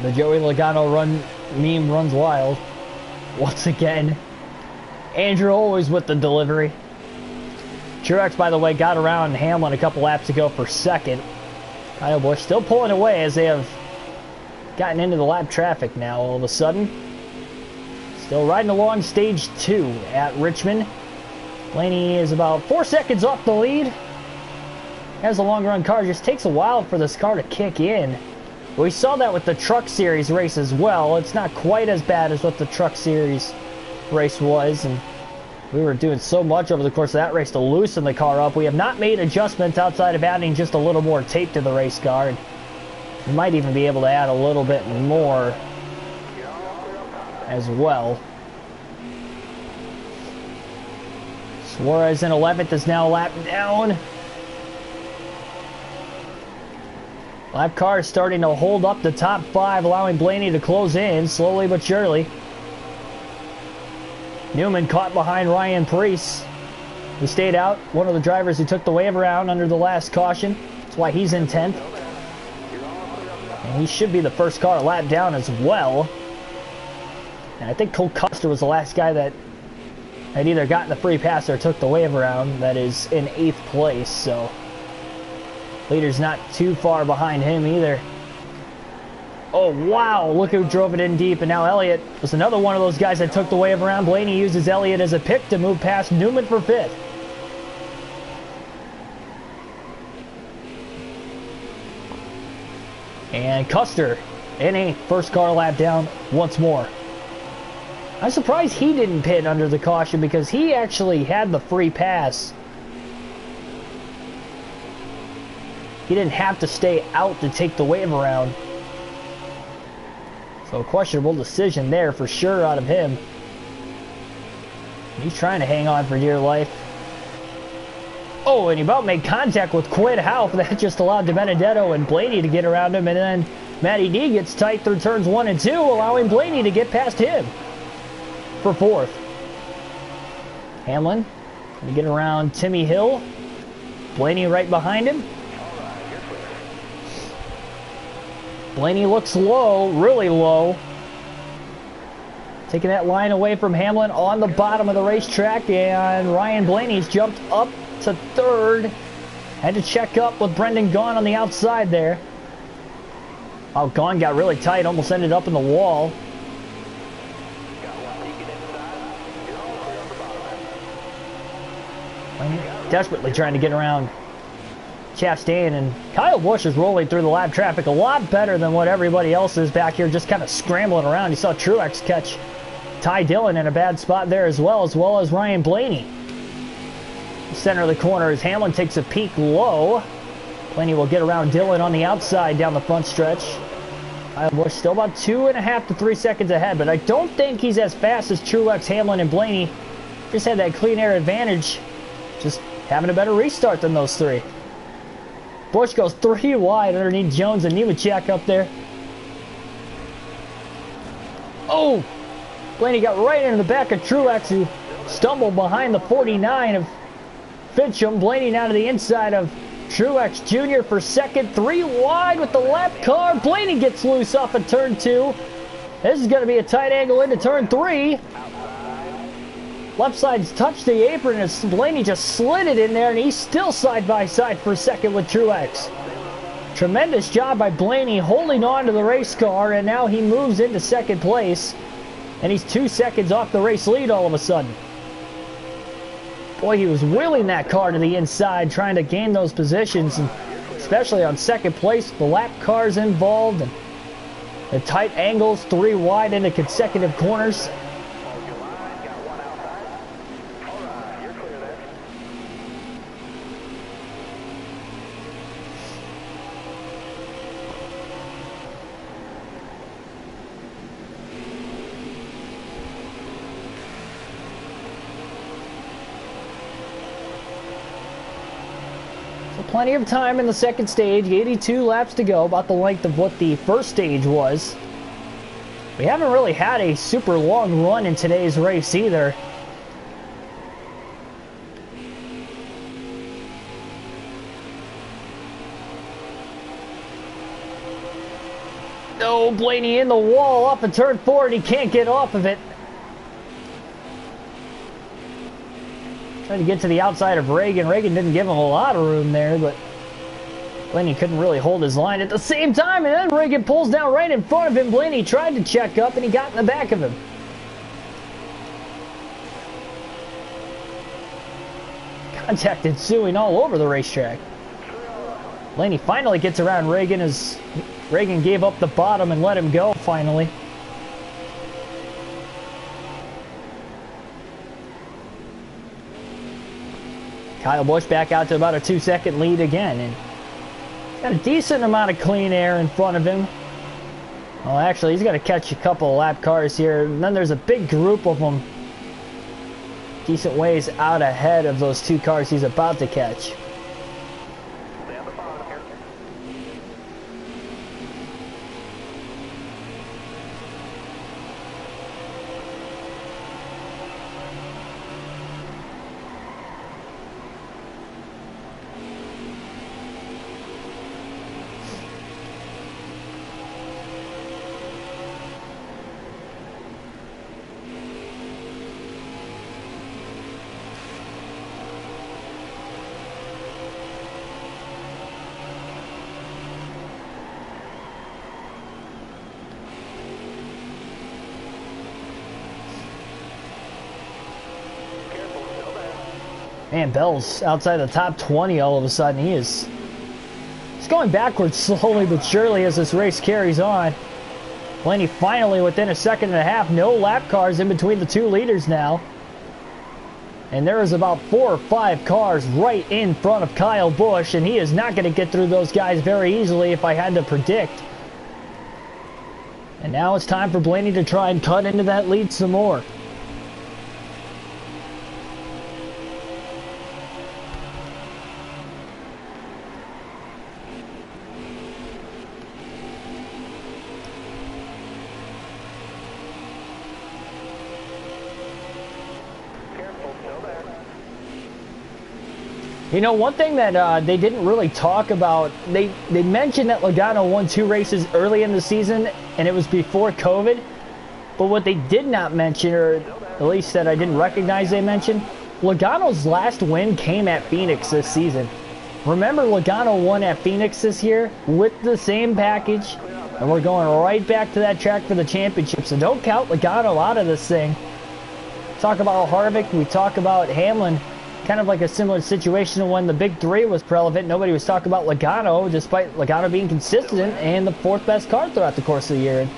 The Joey Logano meme runs wild. Once again. Andrew always with the delivery. Truex, by the way, got around Hamlin a couple laps ago for second. Kyle Busch still pulling away as they have gotten into the lap traffic now all of a sudden. Still riding along stage 2 at Richmond. Blaney is about 4 seconds off the lead. Has a long run car. Just takes a while for this car to kick in. We saw that with the Truck Series race as well. It's not quite as bad as what the Truck Series race was, and we were doing so much over the course of that race to loosen the car up. We have not made adjustments outside of adding just a little more tape to the race car, and we might even be able to add a little bit more as well. Suarez in 11th is now a lap down. Lap car is starting to hold up the top 5, allowing Blaney to close in slowly but surely. Newman caught behind Ryan Preece, who stayed out. One of the drivers who took the wave around under the last caution. That's why he's in 10th. And he should be the first car a lap down as well. And I think Cole Custer was the last guy that had either gotten the free pass or took the wave around. That is in 8th place, so leader's not too far behind him either. Oh, wow, look who drove it in deep, and now Elliott was another one of those guys that took the wave around. Blaney uses Elliott as a pick to move past Newman for 5th. And Custer in 8th, first car lap down once more. I'm surprised he didn't pit under the caution because he actually had the free pass. He didn't have to stay out to take the wave around. So a questionable decision there for sure out of him. He's trying to hang on for dear life. Oh, and he about made contact with Quid Houff. That just allowed DiBenedetto and Blaney to get around him. And then Matty D gets tight through turns 1 and 2, allowing Blaney to get past him for 4th. Hamlin going to get around Timmy Hill. Blaney right behind him. Blaney looks low, really low. Taking that line away from Hamlin on the bottom of the racetrack, and Ryan Blaney's jumped up to 3rd. Had to check up with Brendan Gaughan on the outside there. Oh, Gaughan got really tight, almost ended up in the wall. Desperately trying to get around Chastain, and Kyle Busch is rolling through the lap traffic a lot better than what everybody else is back here, just kind of scrambling around. You saw Truex catch Ty Dillon in a bad spot there as well as Ryan Blaney. Center of the corner as Hamlin takes a peek low. Blaney will get around Dillon on the outside down the front stretch. Kyle Busch still about 2.5 to 3 seconds ahead, but I don't think he's as fast as Truex, Hamlin, and Blaney. Just had that clean air advantage, just having a better restart than those three. Busch goes 3 wide underneath Jones and Nemechek up there. Oh! Blaney got right into the back of Truex, who stumbled behind the 49 of Fincham. Blaney now to the inside of Truex Jr. for second. 3 wide with the lap car. Blaney gets loose off of turn 2. This is going to be a tight angle into turn 3. Left side's touched the apron as Blaney just slid it in there, and he's still side by side for second with Truex. Tremendous job by Blaney holding on to the race car, and now he moves into second place, and he's 2 seconds off the race lead all of a sudden. Boy, he was wheeling that car to the inside, trying to gain those positions, and especially on second place, the lap cars involved, and the tight angles, 3 wide into consecutive corners. Plenty of time in the second stage, 82 laps to go, about the length of what the first stage was. We haven't really had a super long run in today's race either. No, Oh, Blaney in the wall off of turn 4, and he can't get off of it. Trying to get to the outside of Reagan. Reagan didn't give him a lot of room there, but Blaney couldn't really hold his line at the same time, and then Reagan pulls down right in front of him. Blaney tried to check up, and he got in the back of him. Contact ensuing all over the racetrack. Blaney finally gets around Reagan as Reagan gave up the bottom and let him go finally. Kyle Busch back out to about a 2-second lead again, and got a decent amount of clean air in front of him. Well, actually, he's got to catch a couple of lap cars here, and then there's a big group of them decent ways out ahead of those 2 cars he's about to catch. Man, Bell's outside the top 20 all of a sudden. He's going backwards slowly but surely as this race carries on. Blaney finally within a second and a half. No lap cars in between the 2 leaders now. And there is about 4 or 5 cars right in front of Kyle Busch, and he is not going to get through those guys very easily if I had to predict. And now it's time for Blaney to try and cut into that lead some more. You know, one thing that they didn't really talk about, they mentioned that Logano won 2 races early in the season, and it was before COVID. But what they did not mention, or at least that I didn't recognize they mentioned, Logano's last win came at Phoenix this season. Remember, Logano won at Phoenix this year with the same package, and we're going right back to that track for the championship. So don't count Logano out of this thing. Talk about Harvick, we talk about Hamlin. Kind of like a similar situation when the Big 3 was relevant. Nobody was talking about Logano, despite Logano being consistent and the 4th best car throughout the course of the year. And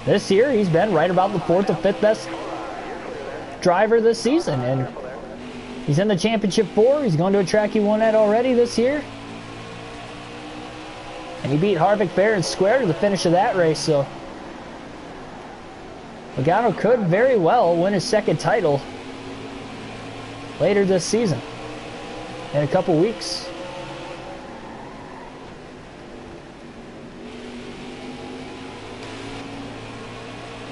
this year, he's been right about the 4th or 5th best driver this season. And he's in the championship 4. He's going to a track he won at already this year. And he beat Harvick fair and square to the finish of that race. So Logano could very well win his 2nd title later this season, in a couple weeks.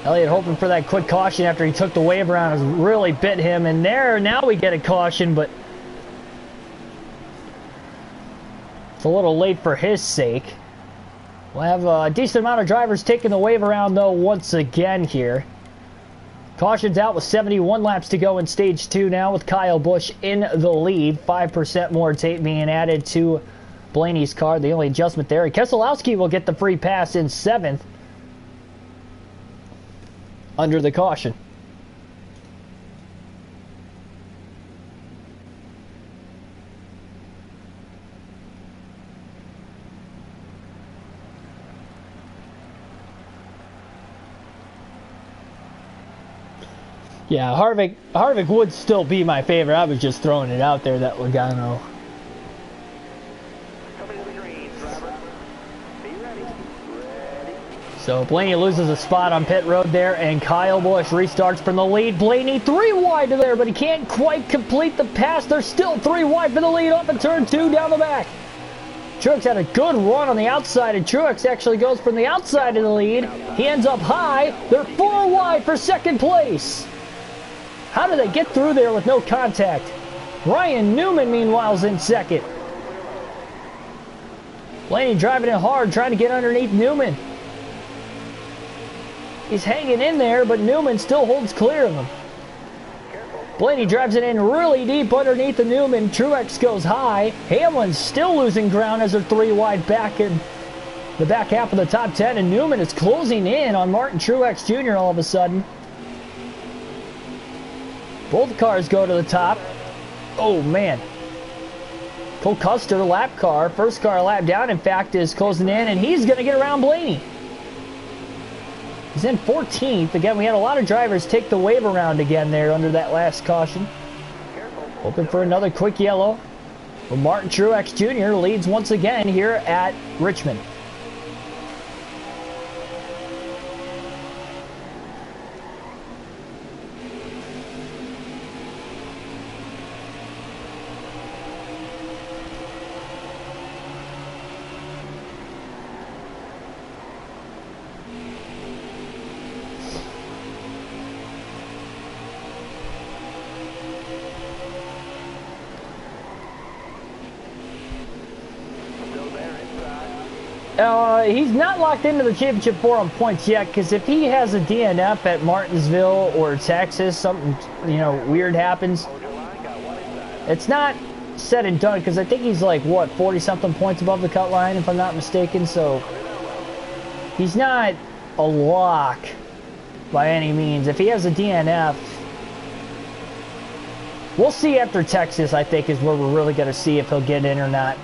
Elliott hoping for that quick caution after he took the wave around, has really bit him, and there, now we get a caution, but it's a little late for his sake. We'll have a decent amount of drivers taking the wave around though once again here. Caution's out with 71 laps to go in stage 2 now, with Kyle Busch in the lead. 5% more tape being added to Blaney's car. The only adjustment there. Keselowski will get the free pass in 7th under the caution. Yeah, Harvick would still be my favorite. I was just throwing it out there that Logano. So Blaney loses a spot on pit road there, and Kyle Busch restarts from the lead. Blaney 3 wide to there, but he can't quite complete the pass. They're still 3 wide for the lead up in turn 2 down the back. Truex had a good run on the outside, and Truex actually goes from the outside of the lead. He ends up high. They're 4 wide for 2nd place. How do they get through there with no contact? Ryan Newman, meanwhile, is in 2nd. Blaney driving it hard, trying to get underneath Newman. He's hanging in there, but Newman still holds clear of him. Blaney drives it in really deep underneath the Newman. Truex goes high. Hamlin's still losing ground as they're 3 wide back in the back half of the top 10, and Newman is closing in on Martin Truex Jr. all of a sudden. Both cars go to the top. Oh, man. Cole Custer, lap car, first car lap down, in fact, is closing in, and he's going to get around Blaney. He's in 14th. Again, we had a lot of drivers take the wave around again there under that last caution. Hoping for another quick yellow. Well, Martin Truex Jr. leads once again here at Richmond. He's not locked into the championship 4 on points yet, because if he has a DNF at Martinsville or Texas, something, you know, weird happens, it's not said and done, because I think he's like, what, 40-something points above the cut line, if I'm not mistaken, so he's not a lock by any means. If he has a DNF, we'll see after Texas, I think, is where we're really going to see if he'll get in or not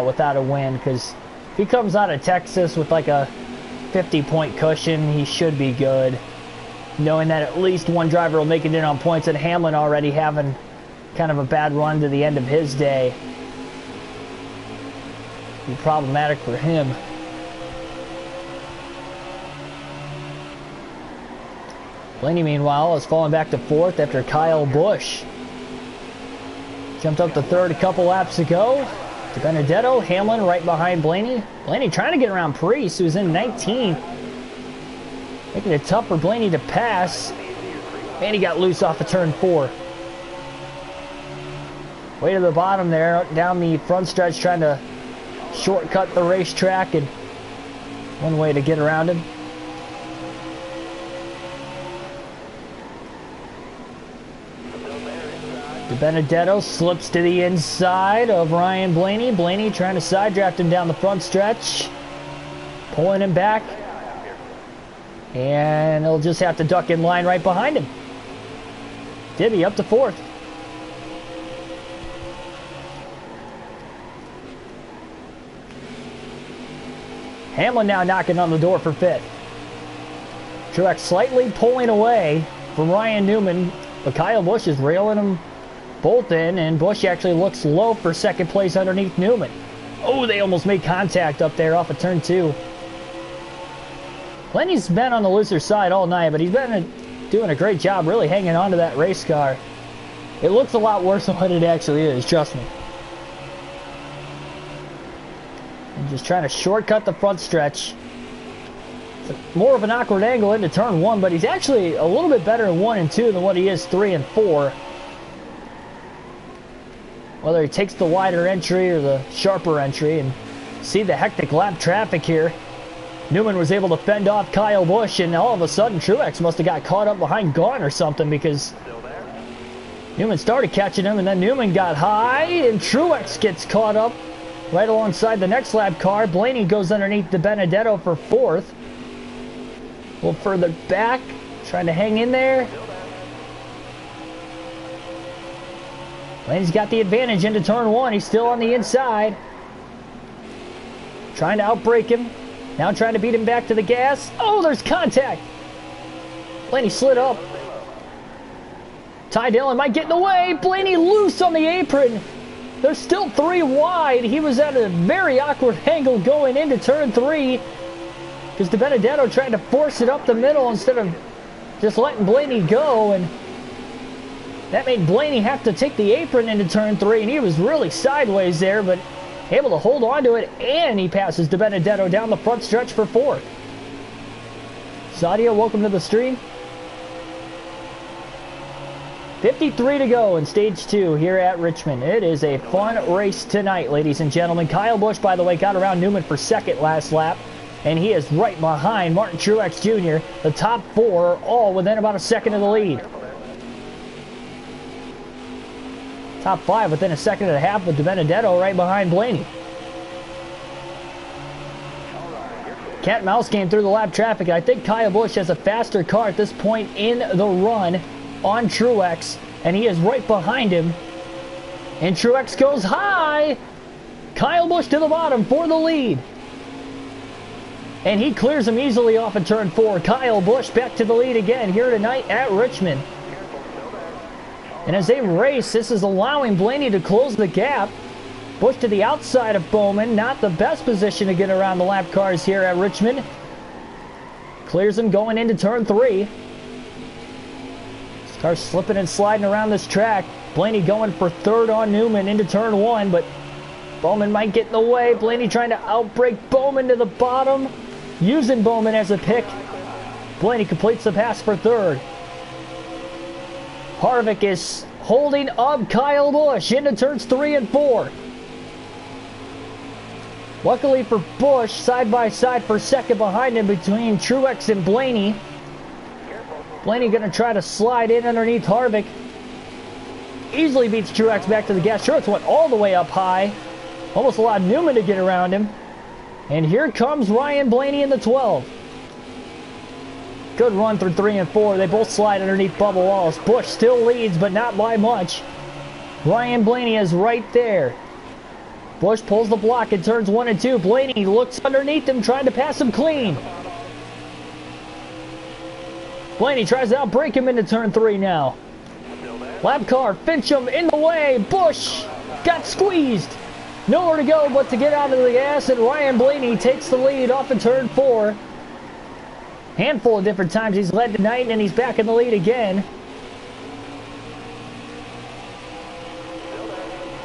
without a win, because if he comes out of Texas with like a 50-point cushion, he should be good. Knowing that at least one driver will make it in on points, and Hamlin already having kind of a bad run to the end of his day. Be problematic for him. Blaney, meanwhile, is falling back to 4th after Kyle Busch jumped up to 3rd a couple laps ago. DiBenedetto, Hamlin right behind Blaney. Blaney trying to get around Priest, who's in 19th. Making it tough for Blaney to pass. And he got loose off of turn 4. Way to the bottom there, down the front stretch, trying to shortcut the racetrack, and one way to get around him. DiBenedetto slips to the inside of Ryan Blaney. Blaney trying to side draft him down the front stretch. Pulling him back. And he'll just have to duck in line right behind him. Dibby up to 4th. Hamlin now knocking on the door for 5th. Truex slightly pulling away from Ryan Newman, but Kyle Busch is railing him both in, and Busch actually looks low for 2nd place underneath Newman. Oh, they almost made contact up there off of turn 2. Blaney's been on the looser side all night, but he's been doing a great job really hanging on to that race car. It looks a lot worse than what it actually is, trust me. And just trying to shortcut the front stretch. It's more of an awkward angle into turn 1, but he's actually a little bit better in 1 and 2 than what he is 3 and 4. Whether he takes the wider entry or the sharper entry, and see the hectic lap traffic here. Newman was able to fend off Kyle Busch, and all of a sudden Truex must have got caught up behind Gaunt or something, because Newman started catching him, and then Newman got high, and Truex gets caught up right alongside the next lap car. Blaney goes underneath DiBenedetto for 4th. A little further back, trying to hang in there. Blaney's got the advantage into turn 1. He's still on the inside. Trying to outbrake him. Now trying to beat him back to the gas. Oh, there's contact. Blaney slid up. Ty Dillon might get in the way. Blaney loose on the apron. They're still 3 wide. He was at a very awkward angle going into turn 3, because DiBenedetto tried to force it up the middle instead of just letting Blaney go, and that made Blaney have to take the apron into turn 3, and he was really sideways there, but able to hold on to it, and he passes DiBenedetto down the front stretch for 4th. Sadia, welcome to the stream. 53 to go in stage 2 here at Richmond. It is a fun race tonight, ladies and gentlemen. Kyle Busch, by the way, got around Newman for 2nd last lap. and he is right behind Martin Truex Jr. The top four are all within about a second of the lead. Top five within a second and a half with DiBenedetto right behind Blaney. Cat and mouse game through the lap traffic. I think Kyle Busch has a faster car at this point in the run on Truex, and he is right behind him. And Truex goes high. Kyle Busch to the bottom for the lead. And he clears him easily off of turn 4. Kyle Busch back to the lead again here tonight at Richmond. And as they race, this is allowing Blaney to close the gap. Busch to the outside of Bowman. Not the best position to get around the lap cars here at Richmond. Clears him going into turn 3. This car's slipping and sliding around this track. Blaney going for third on Newman into turn 1, but Bowman might get in the way. Blaney trying to outbrake Bowman to the bottom. Using Bowman as a pick. Blaney completes the pass for third. Harvick is holding up Kyle Busch into turns 3 and 4. Luckily for Busch, side by side for second behind him between Truex and Blaney. Blaney going to try to slide in underneath Harvick. Easily beats Truex back to the gas. Truex went all the way up high. Almost allowed Newman to get around him. And here comes Ryan Blaney in the 12. Good run through 3 and 4. They both slide underneath Bubba Wallace. Busch still leads, but not by much. Ryan Blaney is right there. Busch pulls the block in turns 1 and 2. Blaney looks underneath him, trying to pass him clean. Blaney tries to outbrake him into turn 3 now. Lap car, Fincham in the way. Busch got squeezed. Nowhere to go but to get out of the gas, and Ryan Blaney takes the lead off of turn 4. Handful of different times he's led tonight, and he's back in the lead again.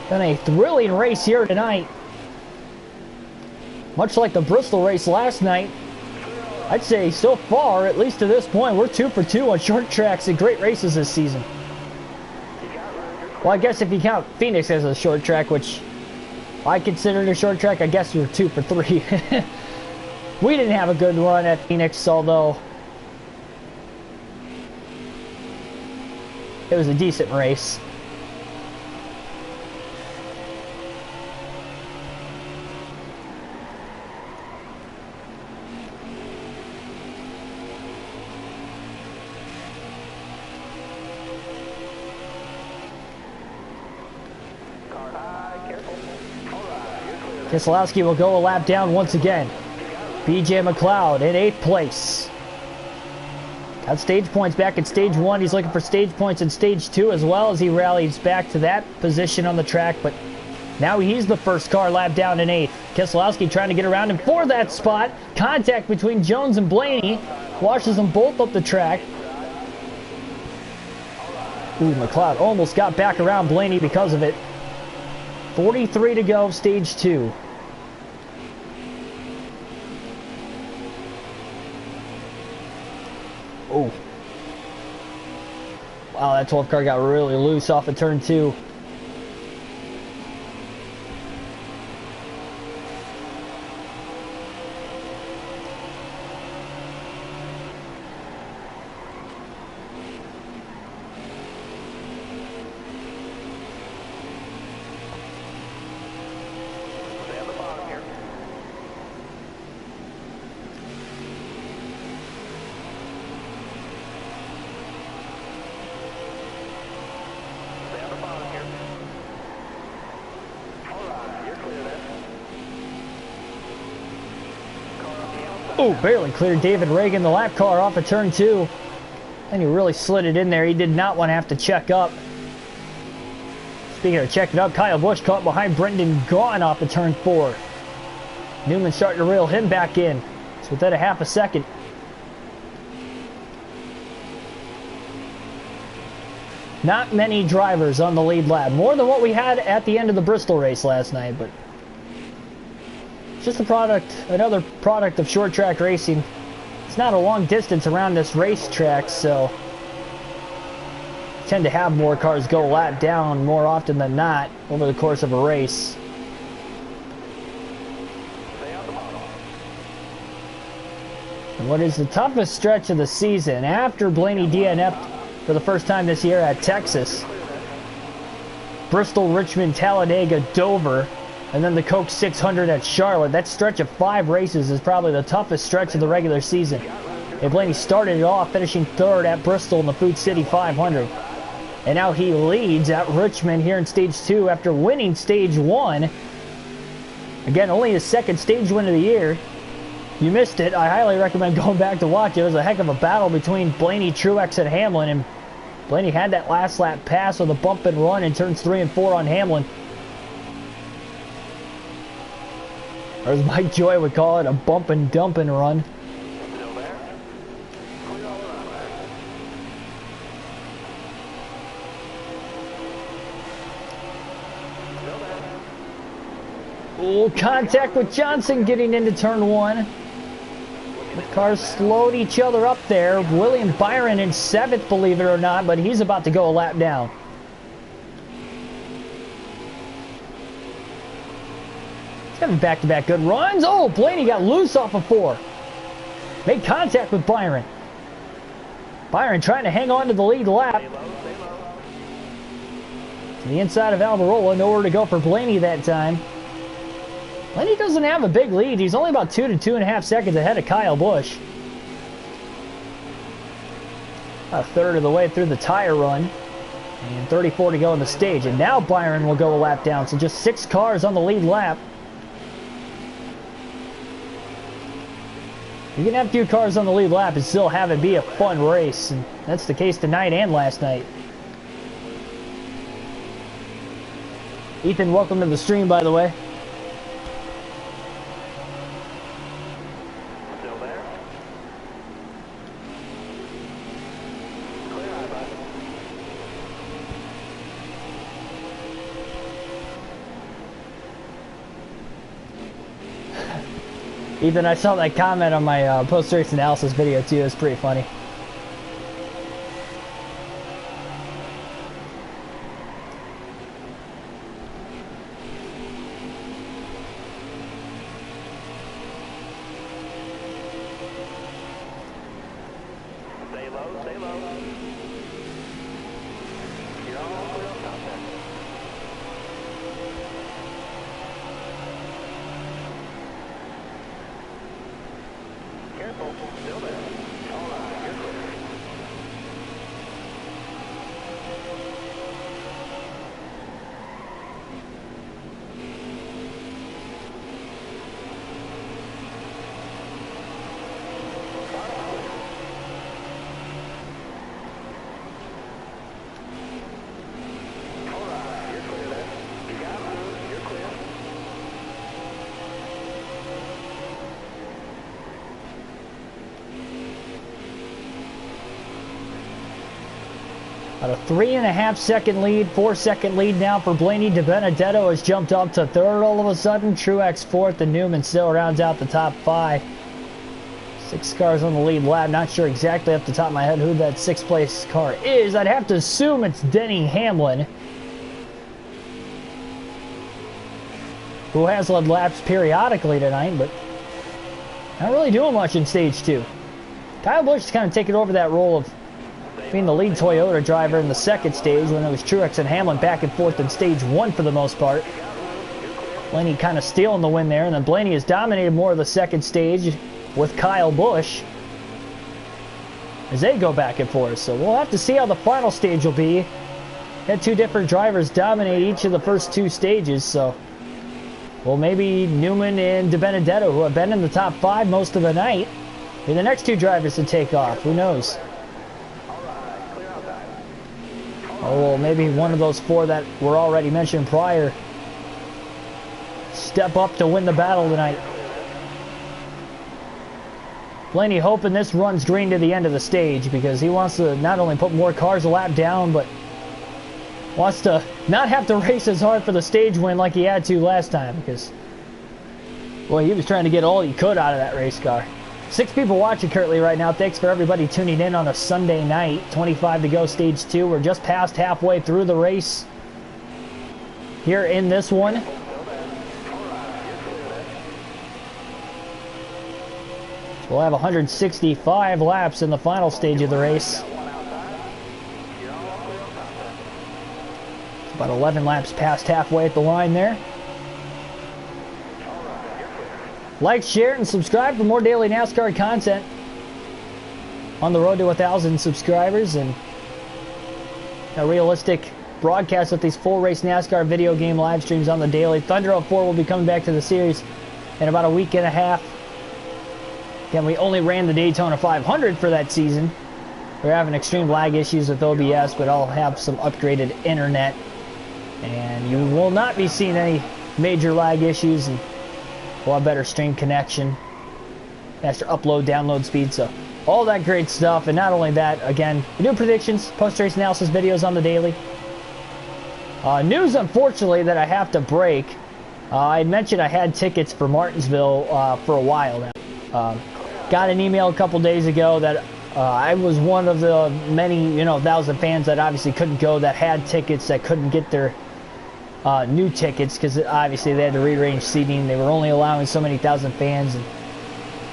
Been a thrilling race here tonight. Much like the Bristol race last night, I'd say so far, at least to this point, we're 2 for 2 on short tracks and great races this season. Well, I guess if you count Phoenix as a short track, which I consider it a short track, I guess we're 2 for 3. We didn't have a good run at Phoenix, although it was a decent race. Keselowski will go a lap down once again. BJ McLeod in 8th place. Got stage points back in stage 1. He's looking for stage points in stage 2 as well as he rallies back to that position on the track. But now he's the first car lap down in 8th. Keselowski trying to get around him for that spot. Contact between Jones and Blaney. Washes them both up the track. Ooh, McLeod almost got back around Blaney because of it. 43 to go, stage 2. Oh. Wow, that 12 car got really loose off of turn 2. Oh, barely cleared David Reagan, the lap car, off of turn 2. And he really slid it in there. He did not want to have to check up. Speaking of checking up, Kyle Busch caught behind Brendan Gaughan off of turn 4. Newman starting to reel him back in. It's within a half a second. Not many drivers on the lead lap. More than what we had at the end of the Bristol race last night, but it's just a product, another product of short track racing. It's not a long distance around this racetrack, so tend to have more cars go lap down more often than not over the course of a race. What is the toughest stretch of the season after Blaney DNF'd for the first time this year at Texas. Bristol, Richmond, Talladega, Dover, and then the Coke 600 at Charlotte. That stretch of 5 races is probably the toughest stretch of the regular season. And Blaney started it off finishing 3rd at Bristol in the Food City 500. And now he leads at Richmond here in Stage 2 after winning Stage 1. Again, only his 2nd stage win of the year. You missed it. I highly recommend going back to watch it. It was a heck of a battle between Blaney, Truex, and Hamlin. And Blaney had that last lap pass with a bump and run in turns 3 and 4 on Hamlin. Or as Mike Joy would call it, a bump and dump and run. Oh, contact with Johnson getting into turn 1. The cars slowed each other up there. William Byron in 7th, believe it or not, but he's about to go a lap down. He's having back-to-back good runs. Oh, Blaney got loose off of 4. Made contact with Byron. Byron trying to hang on to the lead lap. To the inside of Alvarola, nowhere to go for Blaney that time. Blaney doesn't have a big lead. He's only about 2 to 2.5 seconds ahead of Kyle Busch. About a third of the way through the tire run. And 34 to go in the stage. And now Byron will go a lap down. So just 6 cars on the lead lap. You can have 2 cars on the lead lap and still have it be a fun race. And that's the case tonight and last night. Ethan, welcome to the stream, by the way. Ethan, I saw that comment on my post-race analysis video too. It's pretty funny. Stay low, stay low. You're all the way up top there. Careful, still there. All right, you're clear. All right, you're clear there. You got it, you're clear. About a 3.5 second lead, 4-second lead now for Blaney. DiBenedetto has jumped up to 3rd all of a sudden. Truex 4th, and Newman still rounds out the top 5. 6 cars on the lead lap. Not sure exactly off the top of my head who that 6th place car is. I'd have to assume it's Denny Hamlin, who has led laps periodically tonight, but not really doing much in stage 2. Kyle Busch is kind of taking over that role of being the lead Toyota driver in the 2nd stage when it was Truex and Hamlin back and forth in stage 1 for the most part. Blaney kind of stealing the win there, and then Blaney has dominated more of the 2nd stage with Kyle Busch as they go back and forth. So we'll have to see how the final stage will be. Had 2 different drivers dominate each of the first 2 stages, so well, maybe Newman and DiBenedetto, who have been in the top 5 most of the night, be the next 2 drivers to take off. Who knows? Or well, maybe one of those 4 that were already mentioned prior step up to win the battle tonight. Blaney hoping this runs green to the end of the stage because he wants to not only put more cars a lap down, but wants to not have to race as hard for the stage win like he had to last time because, boy, he was trying to get all he could out of that race car. 6 people watching currently right now. Thanks for everybody tuning in on a Sunday night. 25 to go, stage 2. We're just past halfway through the race here in this one. We'll have 165 laps in the final stage of the race. About 11 laps past halfway at the line there. Like, share, and subscribe for more daily NASCAR content. On the road to 1,000 subscribers and a realistic broadcast of these full race NASCAR video game live streams on the daily. Thunder 04 will be coming back to the series in about a week and a half. Again, we only ran the Daytona 500 for that season. We're having extreme lag issues with OBS, but I'll have some upgraded internet. And you will not be seeing any major lag issues, and we'll have better stream connection, faster upload, download speed, so all that great stuff. And not only that, again, we do predictions, post-race analysis videos on the daily. News, unfortunately, that I have to break. I mentioned I had tickets for Martinsville for a while now. Got an email a couple days ago that I was one of the many, 1,000 fans that obviously couldn't go, that had tickets, that couldn't get their new tickets because obviously they had to rearrange seating. They were only allowing so many thousand fans. And,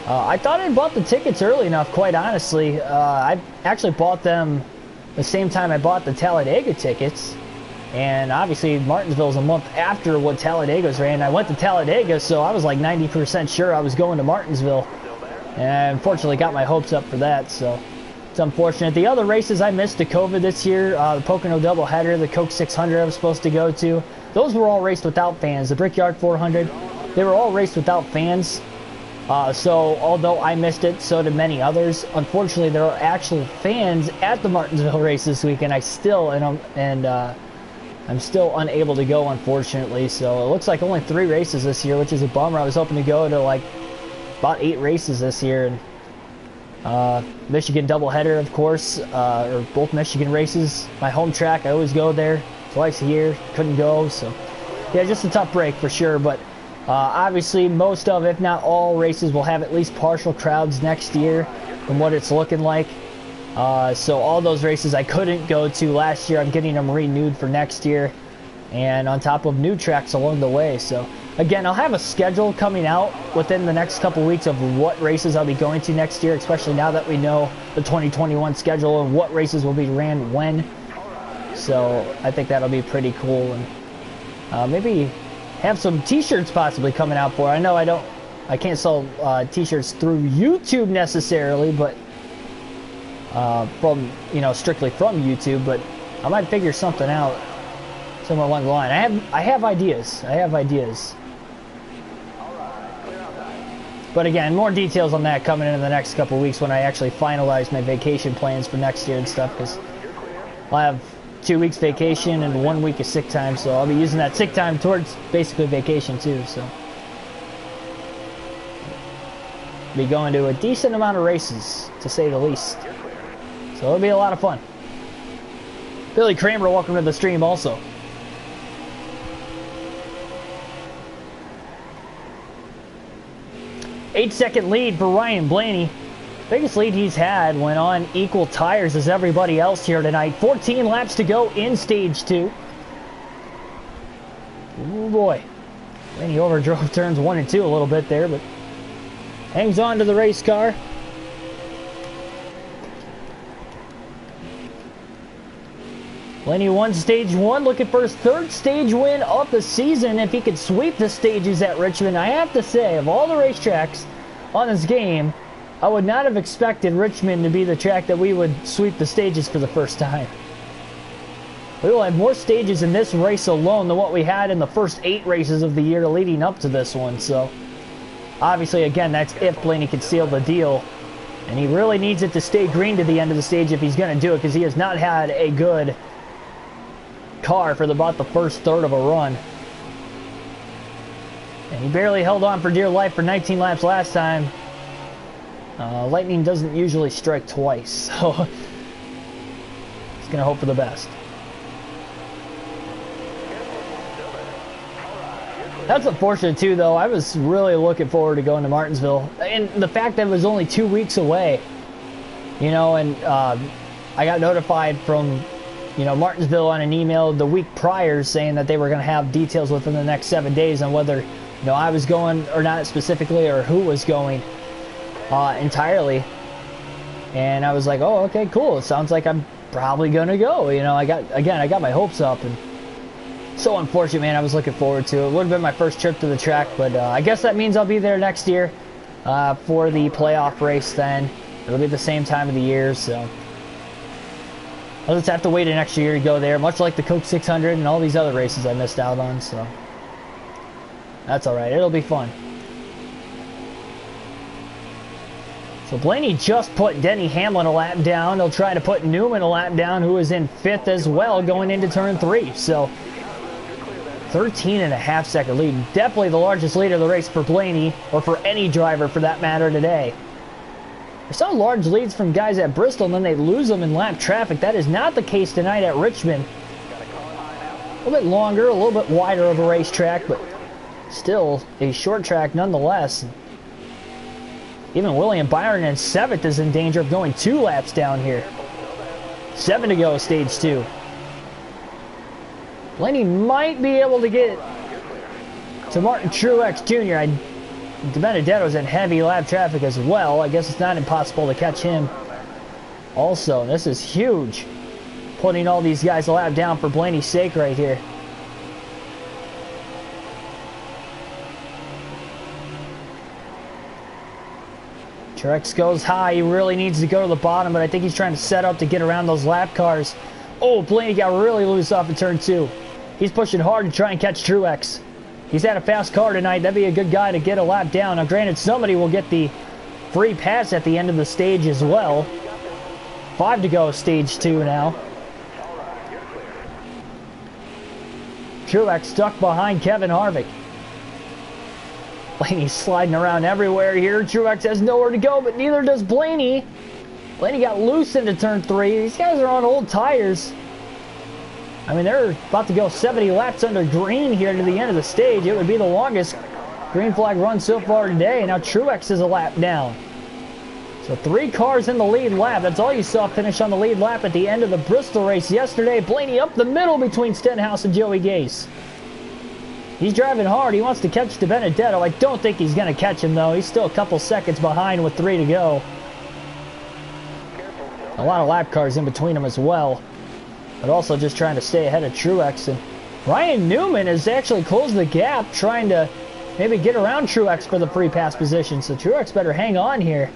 I thought I bought the tickets early enough, quite honestly. I actually bought them the same time I bought the Talladega tickets. And obviously Martinsville's a month after what Talladega's ran. I went to Talladega, so I was like 90% sure I was going to Martinsville. And I unfortunately got my hopes up for that, so it's unfortunate. The other races I missed to COVID this year, the Pocono doubleheader, the Coke 600 I was supposed to go to, those were all raced without fans. The Brickyard 400, they were all raced without fans. So although I missed it, so did many others. Unfortunately, there are actual fans at the Martinsville race this weekend. I'm still unable to go, unfortunately. So it looks like only 3 races this year, which is a bummer. I was hoping to go to like about 8 races this year. And Michigan doubleheader, of course, or both Michigan races. My home track, I always go there twice a year. Couldn't go, so yeah, just a tough break for sure. But obviously, most of, if not all, races will have at least partial crowds next year, from what it's looking like. So all those races I couldn't go to last year, I'm getting them renewed for next year, and on top of new tracks along the way. So again, I'll have a schedule coming out within the next couple weeks of what races I'll be going to next year, especially now that we know the 2021 schedule and what races will be ran when. So I think that'll be pretty cool, and maybe have some t-shirts possibly coming out for it. I know I can't sell t-shirts through YouTube necessarily, but from, strictly from YouTube, but I might figure something out somewhere along the line. I have ideas. But again, more details on that coming in the next couple weeks when I actually finalize my vacation plans for next year and stuff, because I'll have 2 weeks vacation and 1 week of sick time, so I'll be using that sick time towards basically vacation too. So be going to a decent amount of races, to say the least. So it'll be a lot of fun. Billy Kramer, welcome to the stream also. Eight-second lead for Ryan Blaney. Biggest lead he's had when on equal tires as everybody else here tonight. 14 laps to go in stage 2. Oh boy. Blaney overdrove turns 1 and 2 a little bit there, but hangs on to the race car. Blaney won stage 1, looking for his 3rd stage win of the season if he could sweep the stages at Richmond. I have to say, of all the racetracks on this game, I would not have expected Richmond to be the track that we would sweep the stages for the first time. We will have more stages in this race alone than what we had in the first 8 races of the year leading up to this one. So, obviously, again, that's if Blaney can seal the deal. And he really needs it to stay green to the end of the stage if he's going to do it, because he has not had a good car for about the first third of a run. And he barely held on for dear life for 19 laps last time. Lightning doesn't usually strike twice, so he's going to hope for the best. That's unfortunate too, though. I was really looking forward to going to Martinsville, and the fact that it was only 2 weeks away, and I got notified from Martinsville on an email the week prior saying that they were going to have details within the next 7 days on whether I was going or not specifically, or who was going. entirely. And I was like, oh, okay, cool. It sounds like I'm probably going to go. You know, I got my hopes up. And so unfortunate, man. I was looking forward to it. It would have been my first trip to the track, but I guess that means I'll be there next year for the playoff race then. It'll be the same time of the year, so I'll just have to wait an extra year to go there, much like the Coke 600 and all these other races I missed out on, so that's alright. It'll be fun. So Blaney just put Denny Hamlin a lap down. They'll try to put Newman a lap down, who is in 5th as well going into turn 3. So 13.5 second lead. Definitely the largest lead of the race for Blaney, or for any driver for that matter today. I saw large leads from guys at Bristol and then they lose them in lap traffic. That is not the case tonight at Richmond. A little bit longer, a little bit wider of a racetrack, but still a short track nonetheless. Even William Byron in 7th is in danger of going 2 laps down here. 7 to go, stage 2. Blaney might be able to get to Martin Truex Jr. DiBenedetto's in heavy lap traffic as well. I guess it's not impossible to catch him. Also, this is huge. Putting all these guys a lap down for Blaney's sake right here. Truex goes high. He really needs to go to the bottom, but I think he's trying to set up to get around those lap cars. Oh, Blaney got really loose off of turn 2. He's pushing hard to try and catch Truex. He's had a fast car tonight. That'd be a good guy to get a lap down. Now, granted, somebody will get the free pass at the end of the stage as well. 5 to go, stage 2 now. Truex stuck behind Kevin Harvick. Blaney's sliding around everywhere here. Truex has nowhere to go, but neither does Blaney. Blaney got loose into turn 3. These guys are on old tires. I mean, they're about to go 70 laps under green here to the end of the stage. It would be the longest green flag run so far today. And now Truex is a lap down. So 3 cars in the lead lap. That's all you saw finish on the lead lap at the end of the Bristol race yesterday. Blaney up the middle between Stenhouse and Joey Gase. He's driving hard. He wants to catch DiBenedetto. I don't think he's going to catch him, though. He's still a couple seconds behind with 3 to go. A lot of lap cars in between them as well. But also just trying to stay ahead of Truex. And Ryan Newman has actually closed the gap, trying to maybe get around Truex for the free pass position. So Truex better hang on here.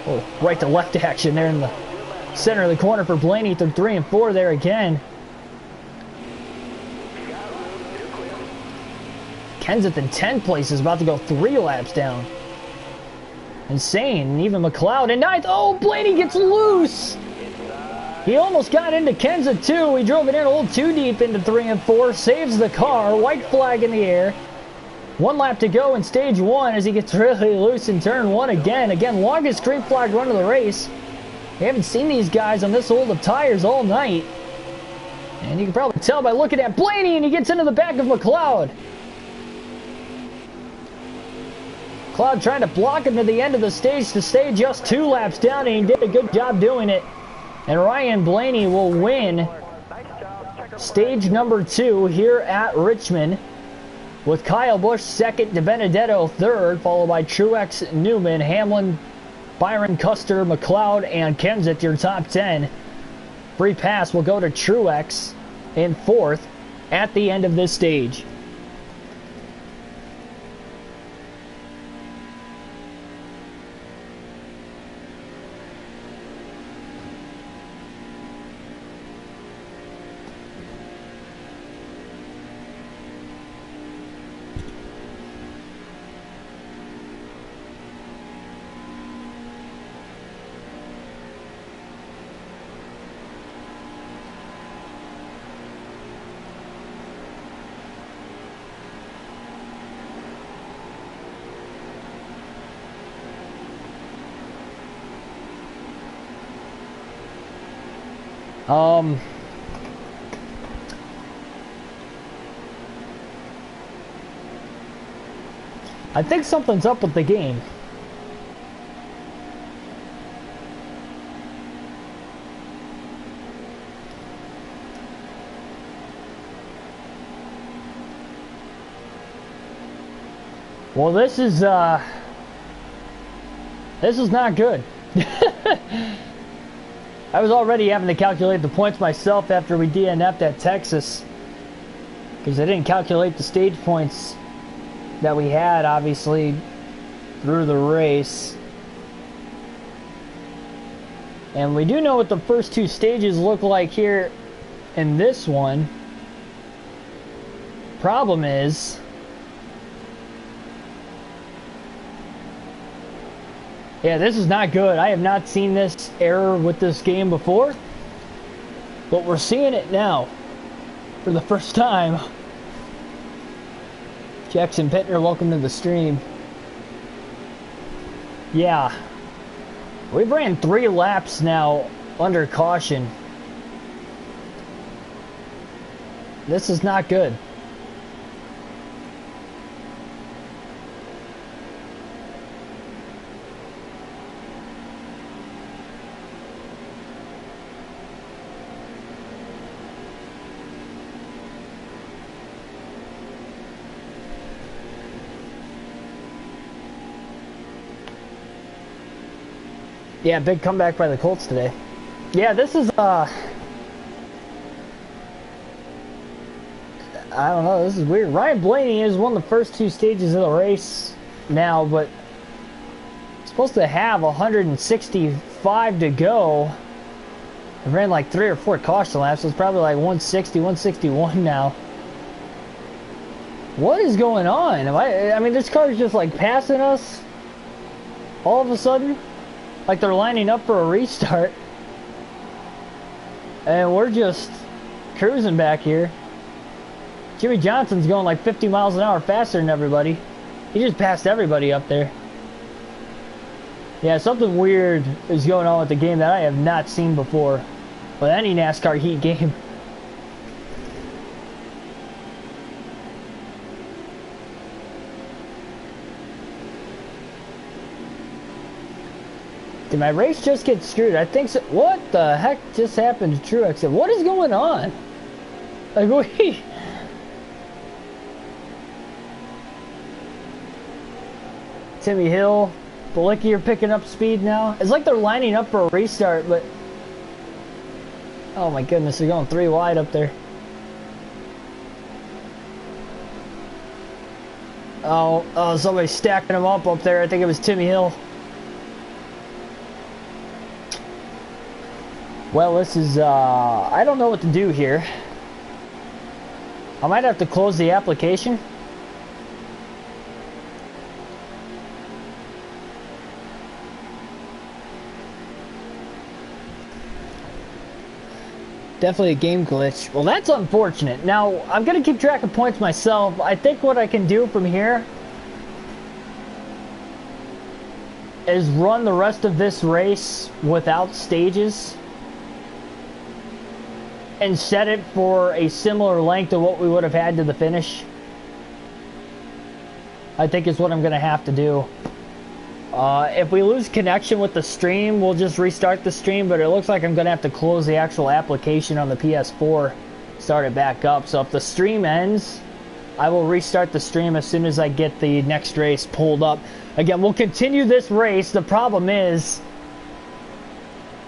Oh, right to left action there in the center of the corner for Blaney through 3 and 4 there again. Kenseth in 10th place is about to go 3 laps down. Insane. And even McLeod in 9th. Oh, Blaney gets loose. He almost got into Kenseth too. He drove it in a little too deep into 3 and 4. Saves the car. White flag in the air. 1 lap to go in stage 1 as he gets really loose in turn 1 again. Again, longest green flag run of the race. We haven't seen these guys on this old of tires all night. And you can probably tell by looking at Blaney, and he gets into the back of McLeod. McLeod trying to block him to the end of the stage to stay just 2 laps down, and he did a good job doing it. And Ryan Blaney will win stage number 2 here at Richmond, with Kyle Busch second, DiBenedetto third, followed by Truex, Newman, Hamlin, Byron, Custer, McLeod, and Kenseth, your top 10. Free pass will go to Truex in 4th at the end of this stage. I think something's up with the game. Well, this is not good. I was already having to calculate the points myself after we DNF'd at Texas, because I didn't calculate the stage points that we had, obviously, through the race. And we do know what the first two stages look like here in this one. Problem is, yeah, this is not good. I have not seen this error with this game before, but we're seeing it now for the first time. Jackson Pittner, welcome to the stream. Yeah, we've ran 3 laps now under caution. This is not good. Yeah, big comeback by the Colts today. Yeah, this is, I don't know, this is weird. Ryan Blaney has won the first 2 stages of the race now, but supposed to have 165 to go. I ran like 3 or 4 caution laps, so it's probably like 160, 161 now. What is going on? I mean, this car is just like passing us all of a sudden. Like they're lining up for a restart. And we're just cruising back here. Jimmy Johnson's going like 50 miles an hour faster than everybody. He just passed everybody up there. Yeah, something weird is going on with the game that I have not seen before with any NASCAR Heat game. Did my race just get screwed? I think so. What the heck just happened to Truex? What is going on? Like, Timmy Hill, Balicki are picking up speed now. It's like they're lining up for a restart, but... Oh my goodness, they're going 3 wide up there. Oh, somebody's stacking them up there. I think it was Timmy Hill. Well, this is, I don't know what to do here. I might have to close the application. Definitely a game glitch. Well, that's unfortunate. Now, I'm going to keep track of points myself. I think what I can do from here is run the rest of this race without stages and set it for a similar length to what we would have had to the finish. I think is what I'm going to have to do. If we lose connection with the stream, we'll just restart the stream, but it looks like I'm going to have to close the actual application on the PS4, start it back up. So if the stream ends, I will restart the stream as soon as I get the next race pulled up. Again, we'll continue this race. The problem is,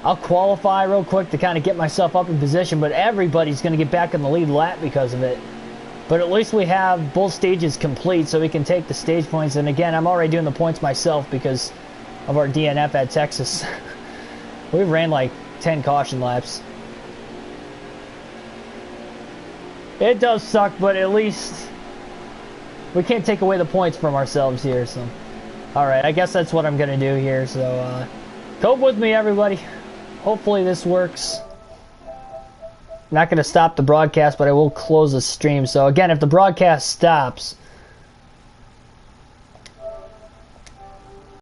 I'll qualify real quick to kind of get myself up in position, but everybody's going to get back in the lead lap because of it. But at least we have both stages complete, so we can take the stage points. And again, I'm already doing the points myself because of our DNF at Texas. We ran like 10 caution laps. It does suck, but at least we can't take away the points from ourselves here. So, all right, I guess that's what I'm going to do here. So, cope with me, everybody. Hopefully this works. Not going to stop the broadcast, but I will close the stream. So again, if the broadcast stops,